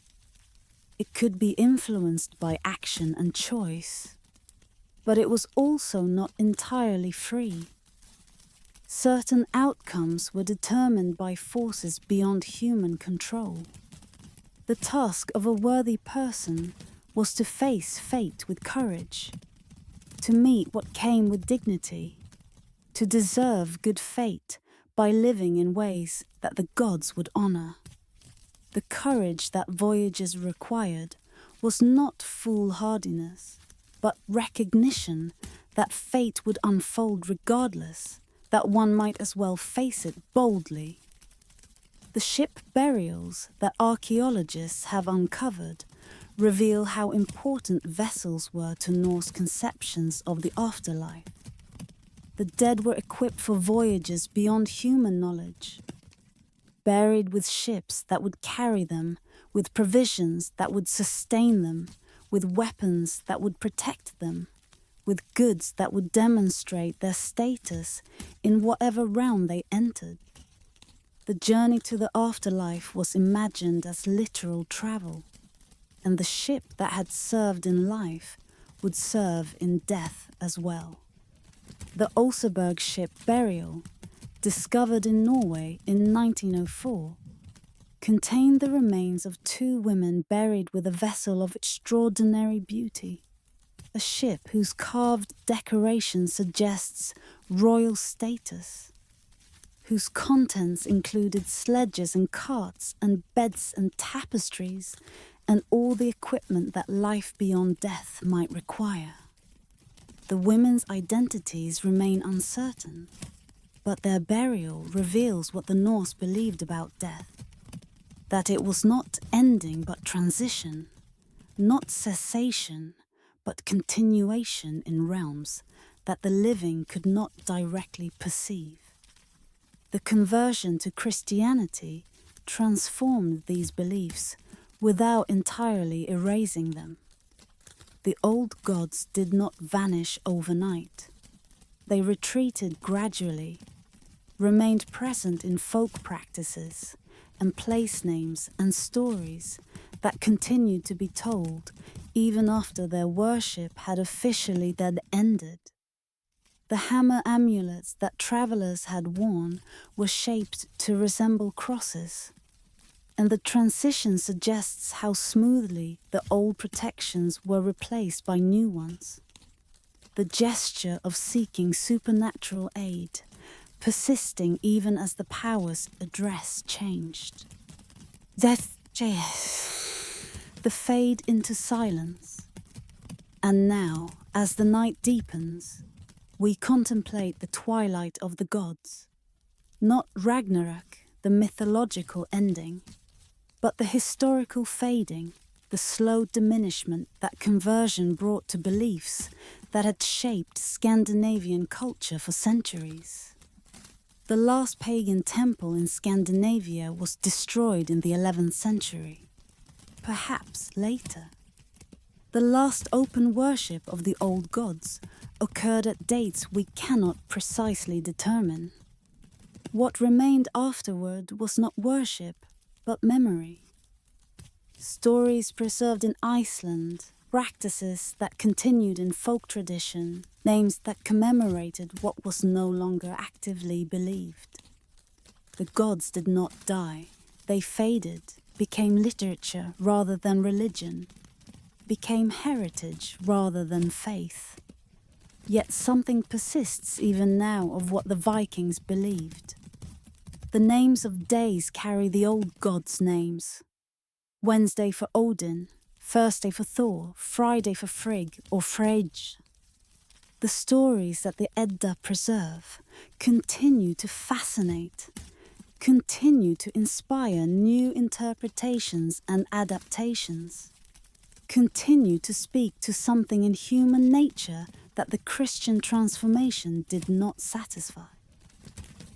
It could be influenced by action and choice, but it was also not entirely free. Certain outcomes were determined by forces beyond human control. The task of a worthy person was to face fate with courage, to meet what came with dignity, to deserve good fate by living in ways that the gods would honor. The courage that voyages required was not foolhardiness, but recognition that fate would unfold regardless, that one might as well face it boldly. The ship burials that archaeologists have uncovered reveal how important vessels were to Norse conceptions of the afterlife. The dead were equipped for voyages beyond human knowledge, buried with ships that would carry them, with provisions that would sustain them, with weapons that would protect them, with goods that would demonstrate their status in whatever realm they entered. The journey to the afterlife was imagined as literal travel, and the ship that had served in life would serve in death as well. The Oseberg ship Burial, discovered in Norway in 1904, contained the remains of two women buried with a vessel of extraordinary beauty, a ship whose carved decoration suggests royal status, whose contents included sledges and carts and beds and tapestries and all the equipment that life beyond death might require. The women's identities remain uncertain, but their burial reveals what the Norse believed about death, that it was not ending but transition, not cessation but continuation in realms that the living could not directly perceive. The conversion to Christianity transformed these beliefs without entirely erasing them. The old gods did not vanish overnight. They retreated gradually, remained present in folk practices and place names and stories that continued to be told even after their worship had officially then ended. The hammer amulets that travellers had worn were shaped to resemble crosses, and the transition suggests how smoothly the old protections were replaced by new ones. The gesture of seeking supernatural aid, persisting even as the power's address changed. The fade into silence. And now, as the night deepens, we contemplate the twilight of the gods. Not Ragnarok, the mythological ending, but the historical fading, the slow diminishment that conversion brought to beliefs that had shaped Scandinavian culture for centuries. The last pagan temple in Scandinavia was destroyed in the 11th century, perhaps later. The last open worship of the old gods occurred at dates we cannot precisely determine. What remained afterward was not worship, but memory. Stories preserved in Iceland, practices that continued in folk tradition, names that commemorated what was no longer actively believed. The gods did not die. They faded, became literature rather than religion, became heritage rather than faith. Yet something persists even now of what the Vikings believed. The names of days carry the old gods' names. Wednesday for Odin, Thursday for Thor, Friday for Frigg or Freyj. The stories that the Edda preserve continue to fascinate, continue to inspire new interpretations and adaptations, continue to speak to something in human nature that the Christian transformation did not satisfy.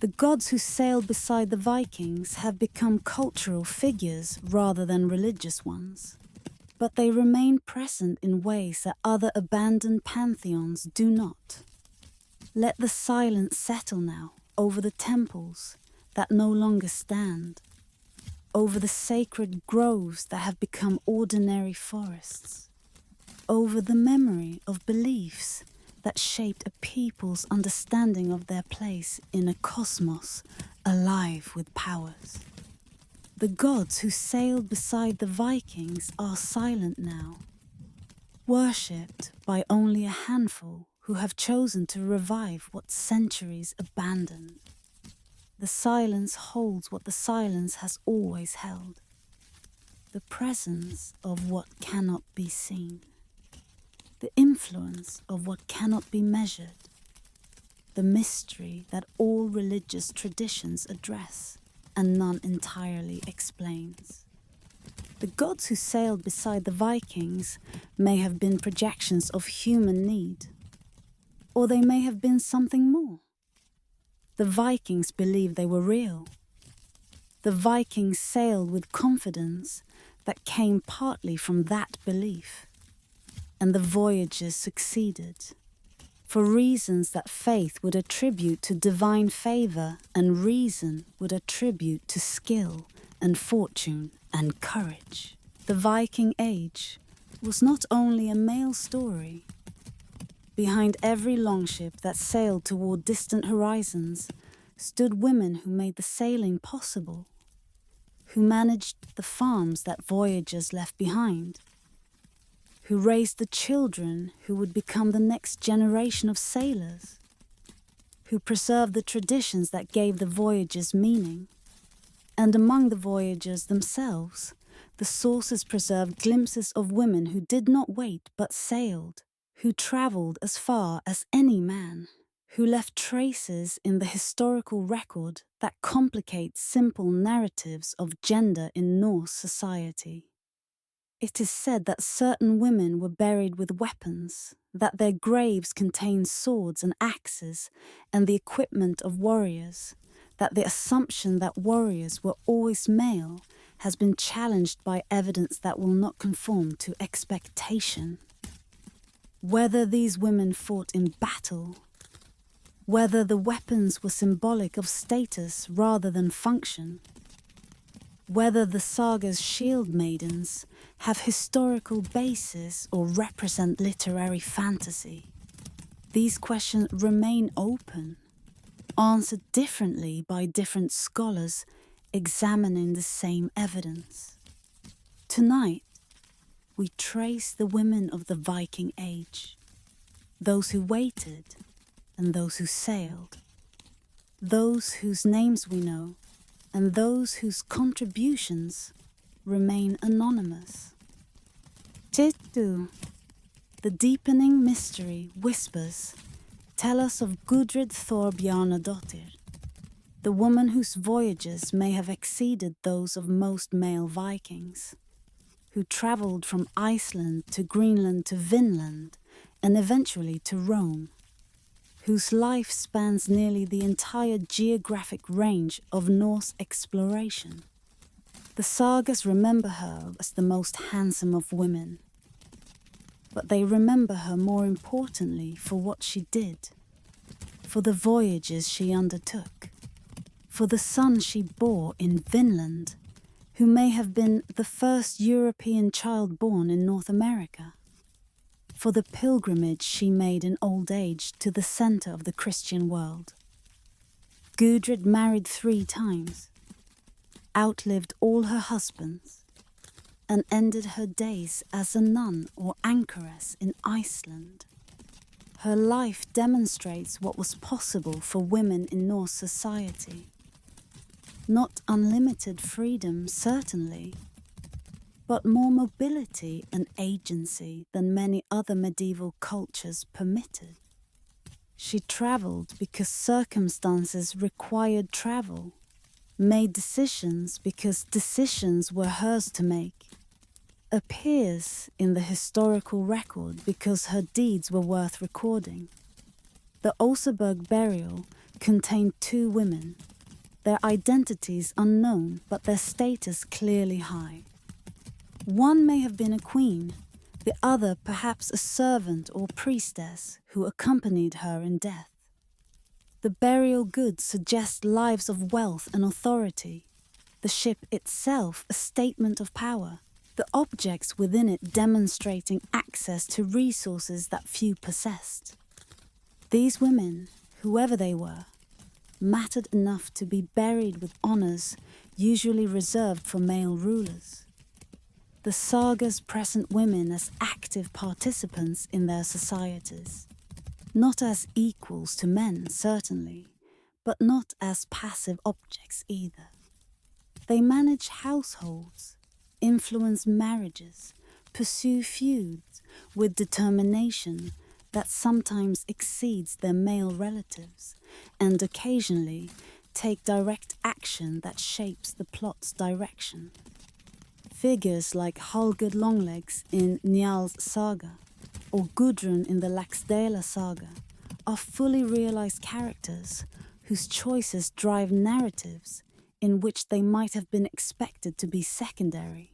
The gods who sailed beside the Vikings have become cultural figures rather than religious ones, but they remain present in ways that other abandoned pantheons do not. Let the silence settle now over the temples that no longer stand, over the sacred groves that have become ordinary forests, over the memory of beliefs that shaped a people's understanding of their place in a cosmos alive with powers. The gods who sailed beside the Vikings are silent now, worshipped by only a handful who have chosen to revive what centuries abandoned. The silence holds what the silence has always held, the presence of what cannot be seen, the influence of what cannot be measured, the mystery that all religious traditions address and none entirely explains. The gods who sailed beside the Vikings may have been projections of human need, or they may have been something more. The Vikings believed they were real. The Vikings sailed with confidence that came partly from that belief, and the voyages succeeded, for reasons that faith would attribute to divine favor and reason would attribute to skill and fortune and courage. The Viking Age was not only a male story. Behind every longship that sailed toward distant horizons stood women who made the sailing possible, who managed the farms that voyagers left behind, who raised the children who would become the next generation of sailors, who preserved the traditions that gave the voyages meaning. And among the voyagers themselves, the sources preserved glimpses of women who did not wait but sailed, who travelled as far as any man, who left traces in the historical record that complicate simple narratives of gender in Norse society. It is said that certain women were buried with weapons, that their graves contained swords and axes and the equipment of warriors, that the assumption that warriors were always male has been challenged by evidence that will not conform to expectation. Whether these women fought in battle, whether the weapons were symbolic of status rather than function, whether the saga's shield maidens have historical basis or represent literary fantasy, these questions remain open, answered differently by different scholars examining the same evidence. Tonight, we trace the women of the Viking Age, those who waited and those who sailed, those whose names we know and those whose contributions remain anonymous. Titu, the deepening mystery whispers, tell us of Gudrid Thorbjarnadottir, the woman whose voyages may have exceeded those of most male Vikings, who travelled from Iceland to Greenland to Vinland and eventually to Rome, whose life spans nearly the entire geographic range of Norse exploration. The sagas remember her as the most handsome of women, but they remember her more importantly for what she did, for the voyages she undertook, for the son she bore in Vinland, who may have been the first European child born in North America, for the pilgrimage she made in old age to the center of the Christian world. Gudrid married 3 times, outlived all her husbands, and ended her days as a nun or anchoress in Iceland. Her life demonstrates what was possible for women in Norse society. Not unlimited freedom, certainly, but more mobility and agency than many other medieval cultures permitted. She travelled because circumstances required travel, made decisions because decisions were hers to make, appears in the historical record because her deeds were worth recording. The Oseberg burial contained 2 women, their identities unknown but their status clearly high. One may have been a queen, the other perhaps a servant or priestess who accompanied her in death. The burial goods suggest lives of wealth and authority, the ship itself a statement of power, the objects within it demonstrating access to resources that few possessed. These women, whoever they were, mattered enough to be buried with honours usually reserved for male rulers. The sagas present women as active participants in their societies, not as equals to men, certainly, but not as passive objects either. They manage households, influence marriages, pursue feuds with determination that sometimes exceeds their male relatives, and occasionally take direct action that shapes the plot's direction. Figures like Hallgerd Longlegs in Njal's saga, or Gudrun in the Laxdæla saga, are fully realized characters whose choices drive narratives in which they might have been expected to be secondary.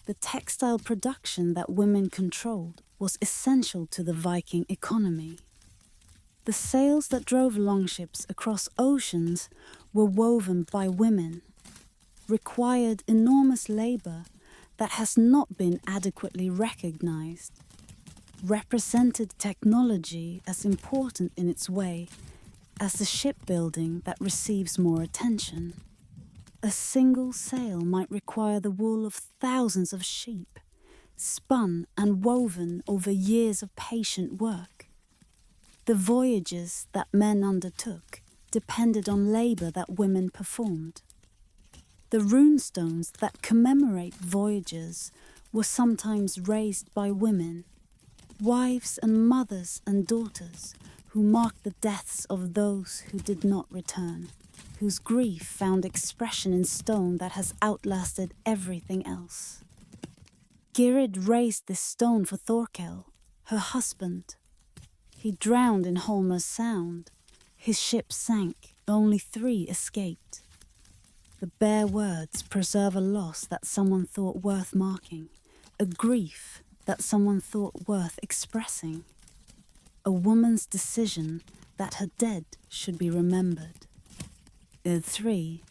The textile production that women controlled was essential to the Viking economy. The sails that drove longships across oceans were woven by women, required enormous labor that has not been adequately recognized, represented technology as important in its way as the shipbuilding that receives more attention. A single sail might require the wool of thousands of sheep, spun and woven over years of patient work. The voyages that men undertook depended on labor that women performed. The runestones that commemorate voyages were sometimes raised by women, wives and mothers and daughters who marked the deaths of those who did not return, whose grief found expression in stone that has outlasted everything else. Gyrid raised this stone for Thorkel, her husband. He drowned in Holmer's Sound. His ship sank, only 3 escaped. The bare words preserve a loss that someone thought worth marking, a grief that someone thought worth expressing, a woman's decision that her dead should be remembered. 3.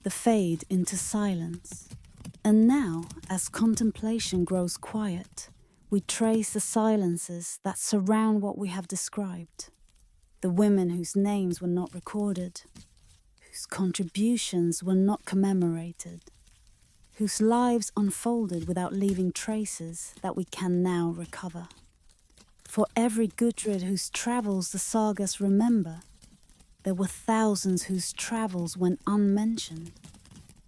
The fade into silence. And now, as contemplation grows quiet, we trace the silences that surround what we have described. The women whose names were not recorded, whose contributions were not commemorated, whose lives unfolded without leaving traces that we can now recover. For every Gudrid whose travels the sagas remember, there were thousands whose travels went unmentioned.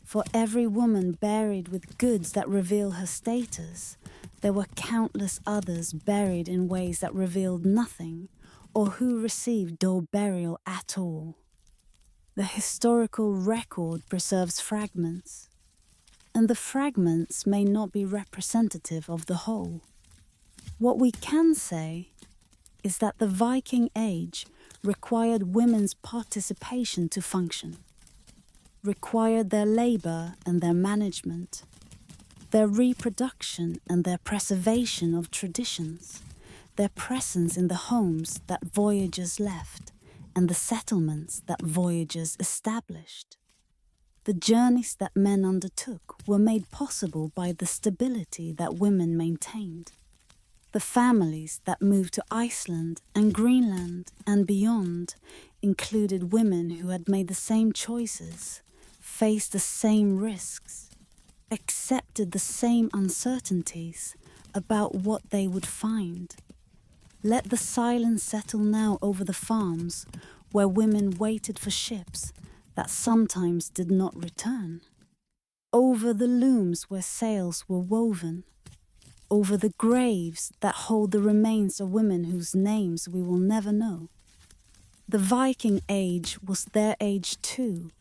For every woman buried with goods that reveal her status, there were countless others buried in ways that revealed nothing, or who received no burial at all. The historical record preserves fragments, and the fragments may not be representative of the whole. What we can say is that the Viking Age required women's participation to function, required their labor and their management, their reproduction and their preservation of traditions, their presence in the homes that voyagers left and the settlements that voyagers established. The journeys that men undertook were made possible by the stability that women maintained. The families that moved to Iceland and Greenland and beyond included women who had made the same choices, faced the same risks, accepted the same uncertainties about what they would find. Let the silence settle now over the farms where women waited for ships that sometimes did not return, over the looms where sails were woven, over the graves that hold the remains of women whose names we will never know. The Viking Age was their age too,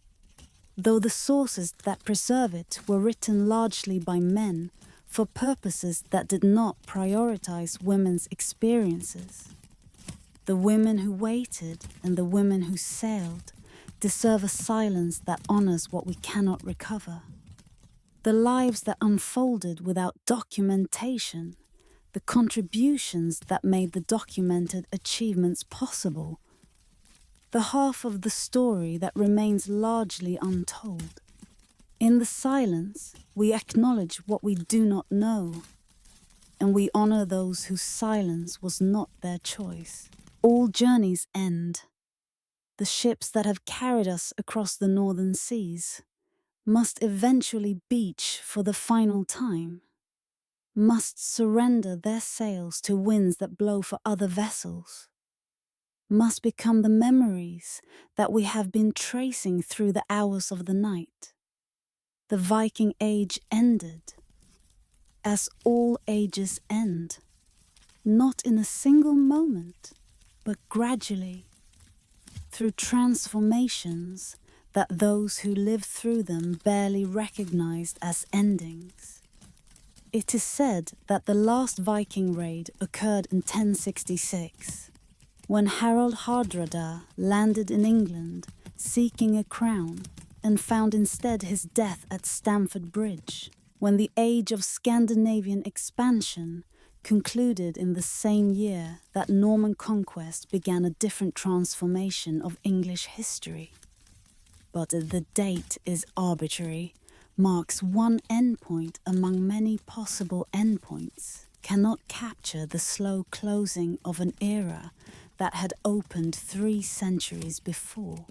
though the sources that preserve it were written largely by men for purposes that did not prioritize women's experiences. The women who waited and the women who sailed deserve a silence that honors what we cannot recover. The lives that unfolded without documentation, the contributions that made the documented achievements possible, the half of the story that remains largely untold. In the silence, we acknowledge what we do not know, and we honor those whose silence was not their choice. All journeys end. The ships that have carried us across the northern seas must eventually beach for the final time, must surrender their sails to winds that blow for other vessels, must become the memories that we have been tracing through the hours of the night. The Viking Age ended, as all ages end, not in a single moment, but gradually, through transformations that those who lived through them barely recognized as endings. It is said that the last Viking raid occurred in 1066, when Harald Hardrada landed in England seeking a crown and found instead his death at Stamford Bridge, when the age of Scandinavian expansion concluded in the same year that Norman conquest began a different transformation of English history. But the date is arbitrary, marks one endpoint among many possible endpoints, cannot capture the slow closing of an era that had opened 3 centuries before.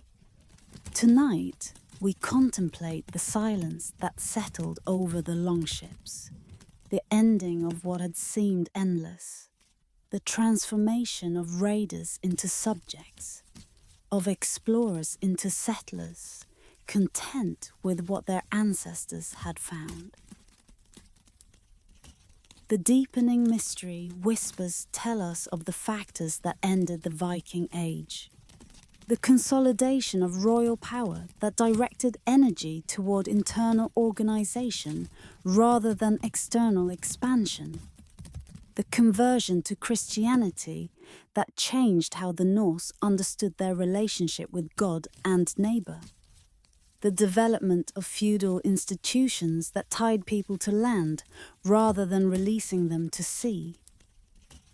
Tonight, we contemplate the silence that settled over the longships, the ending of what had seemed endless, the transformation of raiders into subjects, of explorers into settlers, content with what their ancestors had found. The deepening mystery whispers tell us of the factors that ended the Viking Age. The consolidation of royal power that directed energy toward internal organization rather than external expansion. The conversion to Christianity that changed how the Norse understood their relationship with God and neighbor. The development of feudal institutions that tied people to land rather than releasing them to sea.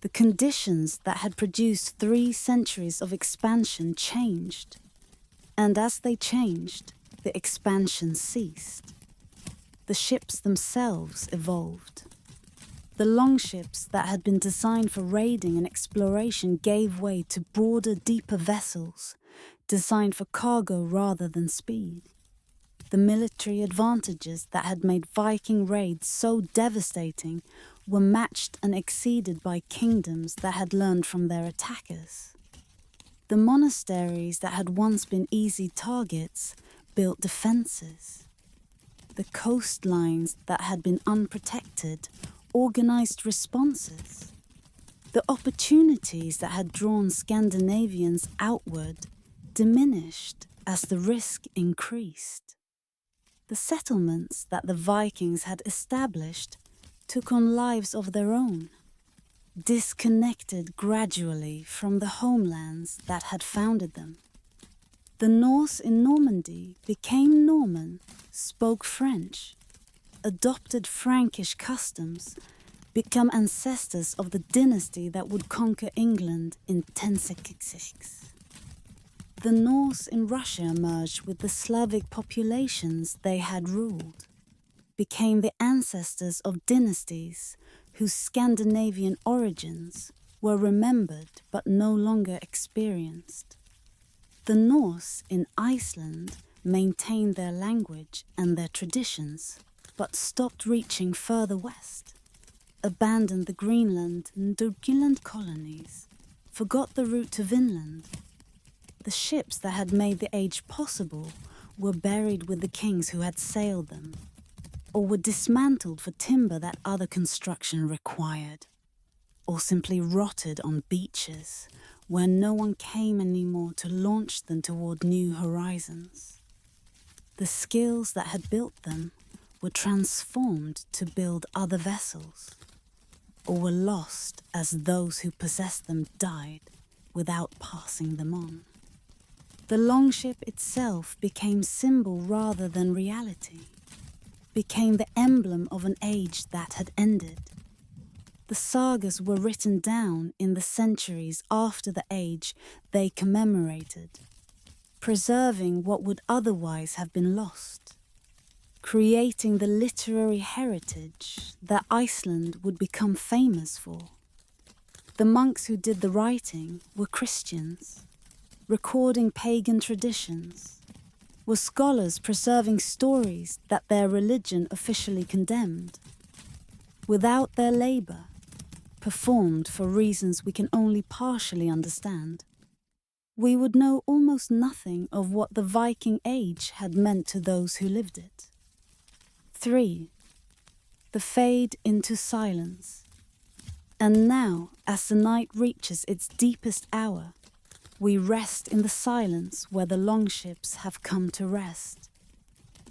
The conditions that had produced 3 centuries of expansion changed, and as they changed, the expansion ceased. The ships themselves evolved. The longships that had been designed for raiding and exploration gave way to broader, deeper vessels, designed for cargo rather than speed. The military advantages that had made Viking raids so devastating were matched and exceeded by kingdoms that had learned from their attackers. The monasteries that had once been easy targets built defenses. The coastlines that had been unprotected organized responses. The opportunities that had drawn Scandinavians outward diminished as the risk increased. The settlements that the Vikings had established took on lives of their own. disconnected gradually from the homelands that had founded them. The Norse in Normandy became Norman, spoke French, adopted Frankish customs, become ancestors of the dynasty that would conquer England in 1066. The Norse in Russia merged with the Slavic populations they had ruled, became the ancestors of dynasties whose Scandinavian origins were remembered but no longer experienced. The Norse in Iceland maintained their language and their traditions, but stopped reaching further west, abandoned the Greenland and Doggerland colonies, forgot the route to Vinland. The ships that had made the age possible were buried with the kings who had sailed them, or were dismantled for timber that other construction required, or simply rotted on beaches where no one came anymore to launch them toward new horizons. The skills that had built them were transformed to build other vessels, or were lost as those who possessed them died without passing them on. The longship itself became symbol rather than reality, became the emblem of an age that had ended. The sagas were written down in the centuries after the age they commemorated, preserving what would otherwise have been lost, creating the literary heritage that Iceland would become famous for. The monks who did the writing were Christians, recording pagan traditions, were scholars preserving stories that their religion officially condemned. Without their labour, performed for reasons we can only partially understand, we would know almost nothing of what the Viking Age had meant to those who lived it. 3. The fade into silence. And now, as the night reaches its deepest hour, we rest in the silence where the longships have come to rest,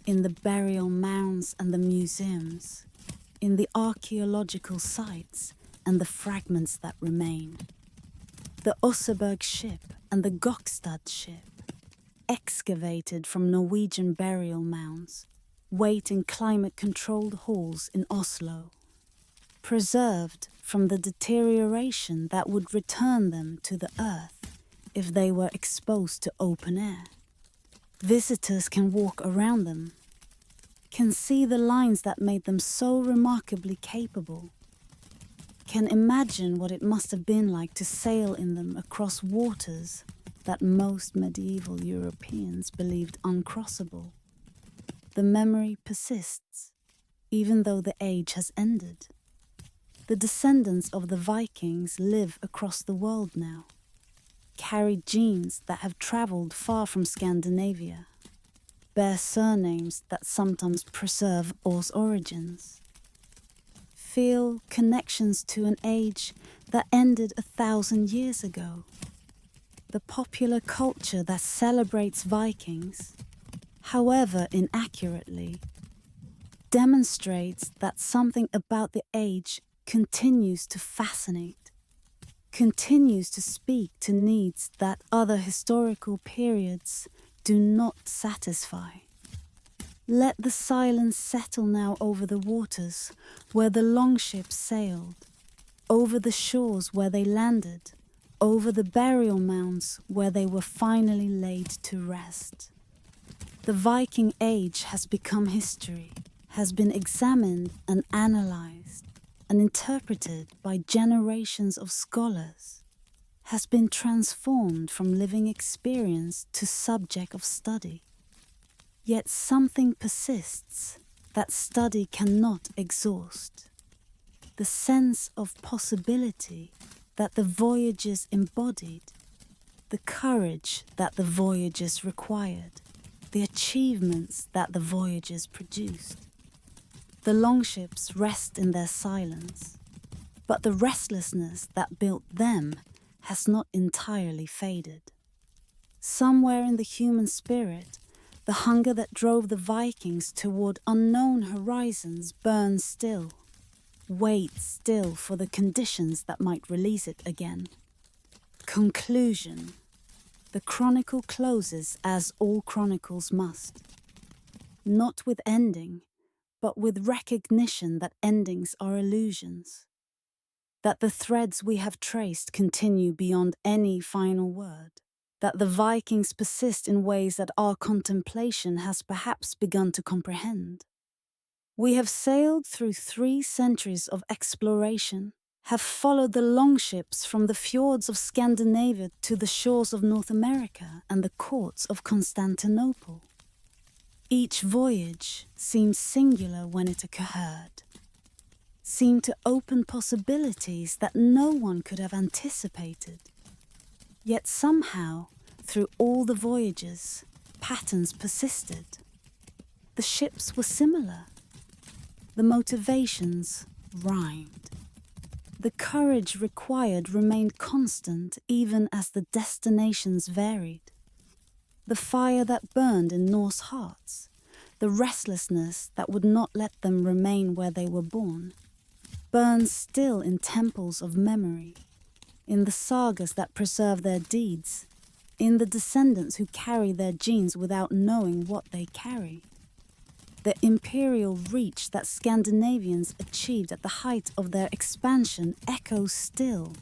in the burial mounds and the museums, in the archaeological sites and the fragments that remain. The Oseberg ship and the Gokstad ship, excavated from Norwegian burial mounds, wait in climate-controlled halls in Oslo, preserved from the deterioration that would return them to the earth if they were exposed to open air. Visitors can walk around them, can see the lines that made them so remarkably capable, can imagine what it must have been like to sail in them across waters that most medieval Europeans believed uncrossable. The memory persists, even though the age has ended. The descendants of the Vikings live across the world now, carry genes that have travelled far from Scandinavia, bear surnames that sometimes preserve Or's origins, feel connections to an age that ended 1,000 years ago. The popular culture that celebrates Vikings, however inaccurately, demonstrates that something about the age continues to fascinate, continues to speak to needs that other historical periods do not satisfy. Let the silence settle now over the waters where the longships sailed, over the shores where they landed, over the burial mounds where they were finally laid to rest. The Viking Age has become history, has been examined and analysed and interpreted by generations of scholars, has been transformed from living experience to subject of study. Yet something persists that study cannot exhaust. The sense of possibility that the voyages embodied, the courage that the voyages required, the achievements that the voyages produced. The longships rest in their silence, but the restlessness that built them has not entirely faded. Somewhere in the human spirit, the hunger that drove the Vikings toward unknown horizons burns still. wait still for the conditions that might release it again. Conclusion. The chronicle closes as all chronicles must. Not with ending, but with recognition that endings are illusions. That the threads we have traced continue beyond any final word. That the Vikings persist in ways that our contemplation has perhaps begun to comprehend. We have sailed through 3 centuries of exploration, have followed the longships from the fjords of Scandinavia to the shores of North America and the courts of Constantinople. Each voyage seemed singular when it occurred, seemed to open possibilities that no one could have anticipated. Yet somehow, through all the voyages, patterns persisted. The ships were similar. The motivations rhymed. The courage required remained constant even as the destinations varied. The fire that burned in Norse hearts, the restlessness that would not let them remain where they were born, burns still in temples of memory, in the sagas that preserve their deeds, in the descendants who carry their genes without knowing what they carry. The imperial reach that Scandinavians achieved at the height of their expansion echoes still,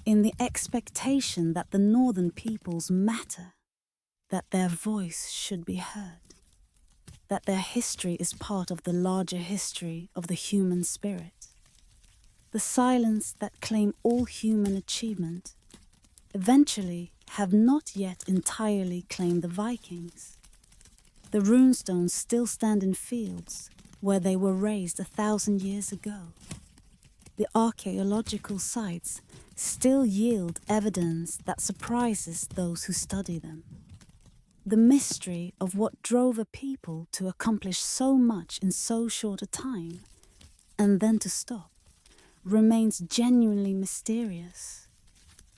in the expectation that the northern peoples matter, that their voice should be heard, that their history is part of the larger history of the human spirit. The silence that claim all human achievement eventually have not yet entirely claimed the Vikings. The runestones still stand in fields where they were raised 1,000 years ago. The archaeological sites still yield evidence that surprises those who study them. The mystery of what drove a people to accomplish so much in so short a time, and then to stop, remains genuinely mysterious,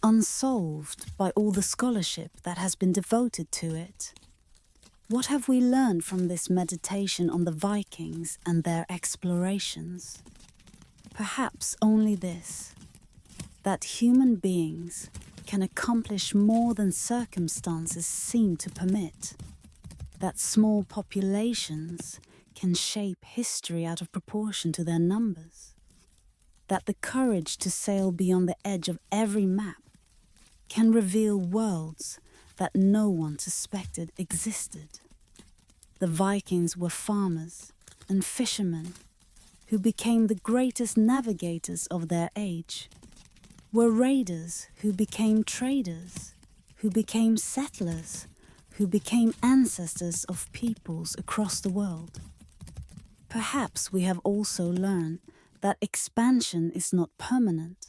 unsolved by all the scholarship that has been devoted to it. What have we learned from this meditation on the Vikings and their explorations? Perhaps only this, that human beings can accomplish more than circumstances seem to permit, that small populations can shape history out of proportion to their numbers, that the courage to sail beyond the edge of every map can reveal worlds that no one suspected existed. The Vikings were farmers and fishermen who became the greatest navigators of their age, were raiders who became traders, who became settlers, who became ancestors of peoples across the world. Perhaps we have also learned that expansion is not permanent,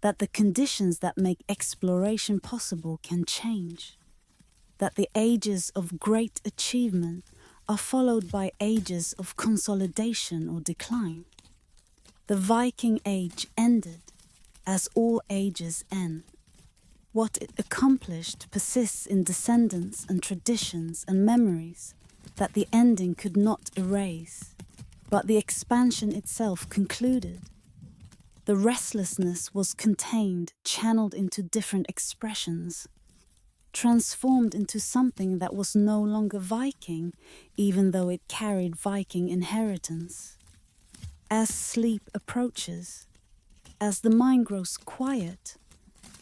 that the conditions that make exploration possible can change, that the ages of great achievement are followed by ages of consolidation or decline. The Viking Age ended, as all ages end. What it accomplished persists in descendants and traditions and memories that the ending could not erase, but the expansion itself concluded. The restlessness was contained, channeled into different expressions, transformed into something that was no longer Viking, even though it carried Viking inheritance. As sleep approaches, as the mind grows quiet,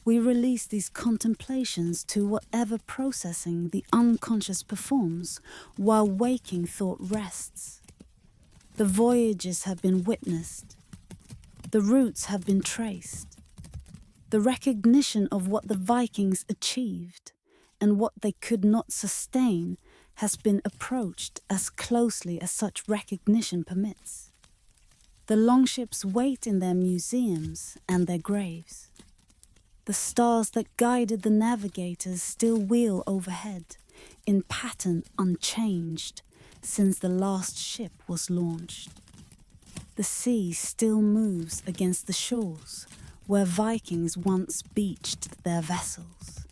we release these contemplations to whatever processing the unconscious performs while waking thought rests. The voyages have been witnessed. The routes have been traced. The recognition of what the Vikings achieved and what they could not sustain has been approached as closely as such recognition permits. The longships wait in their museums and their graves. The stars that guided the navigators still wheel overhead, in pattern unchanged since the last ship was launched. The sea still moves against the shores where Vikings once beached their vessels.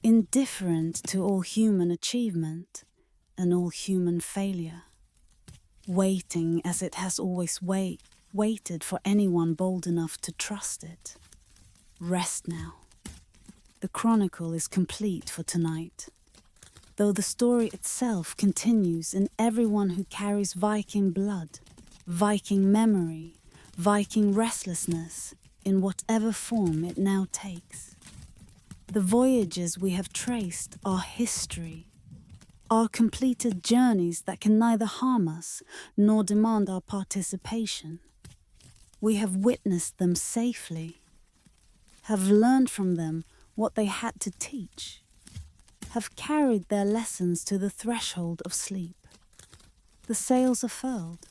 Indifferent to all human achievement and all human failure, waiting as it has always waited for anyone bold enough to trust it. Rest now. The chronicle is complete for tonight, though the story itself continues in everyone who carries Viking blood, Viking memory, Viking restlessness, in whatever form it now takes. The voyages we have traced are history, are completed journeys that can neither harm us nor demand our participation. We have witnessed them safely, have learned from them what they had to teach, have carried their lessons to the threshold of sleep. The sails are furled,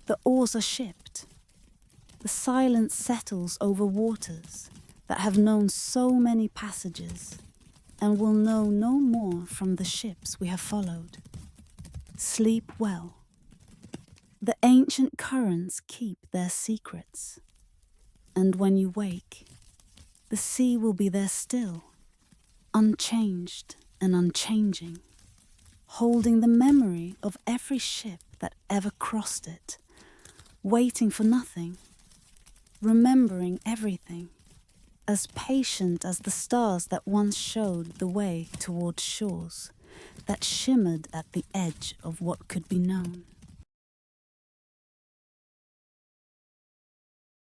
the oars are shipped, the silence settles over waters that have known so many passages and will know no more from the ships we have followed. Sleep well. The ancient currents keep their secrets, and when you wake, the sea will be there still, unchanged and unchanging, holding the memory of every ship that ever crossed it, waiting for nothing, remembering everything, as patient as the stars that once showed the way toward shores that shimmered at the edge of what could be known.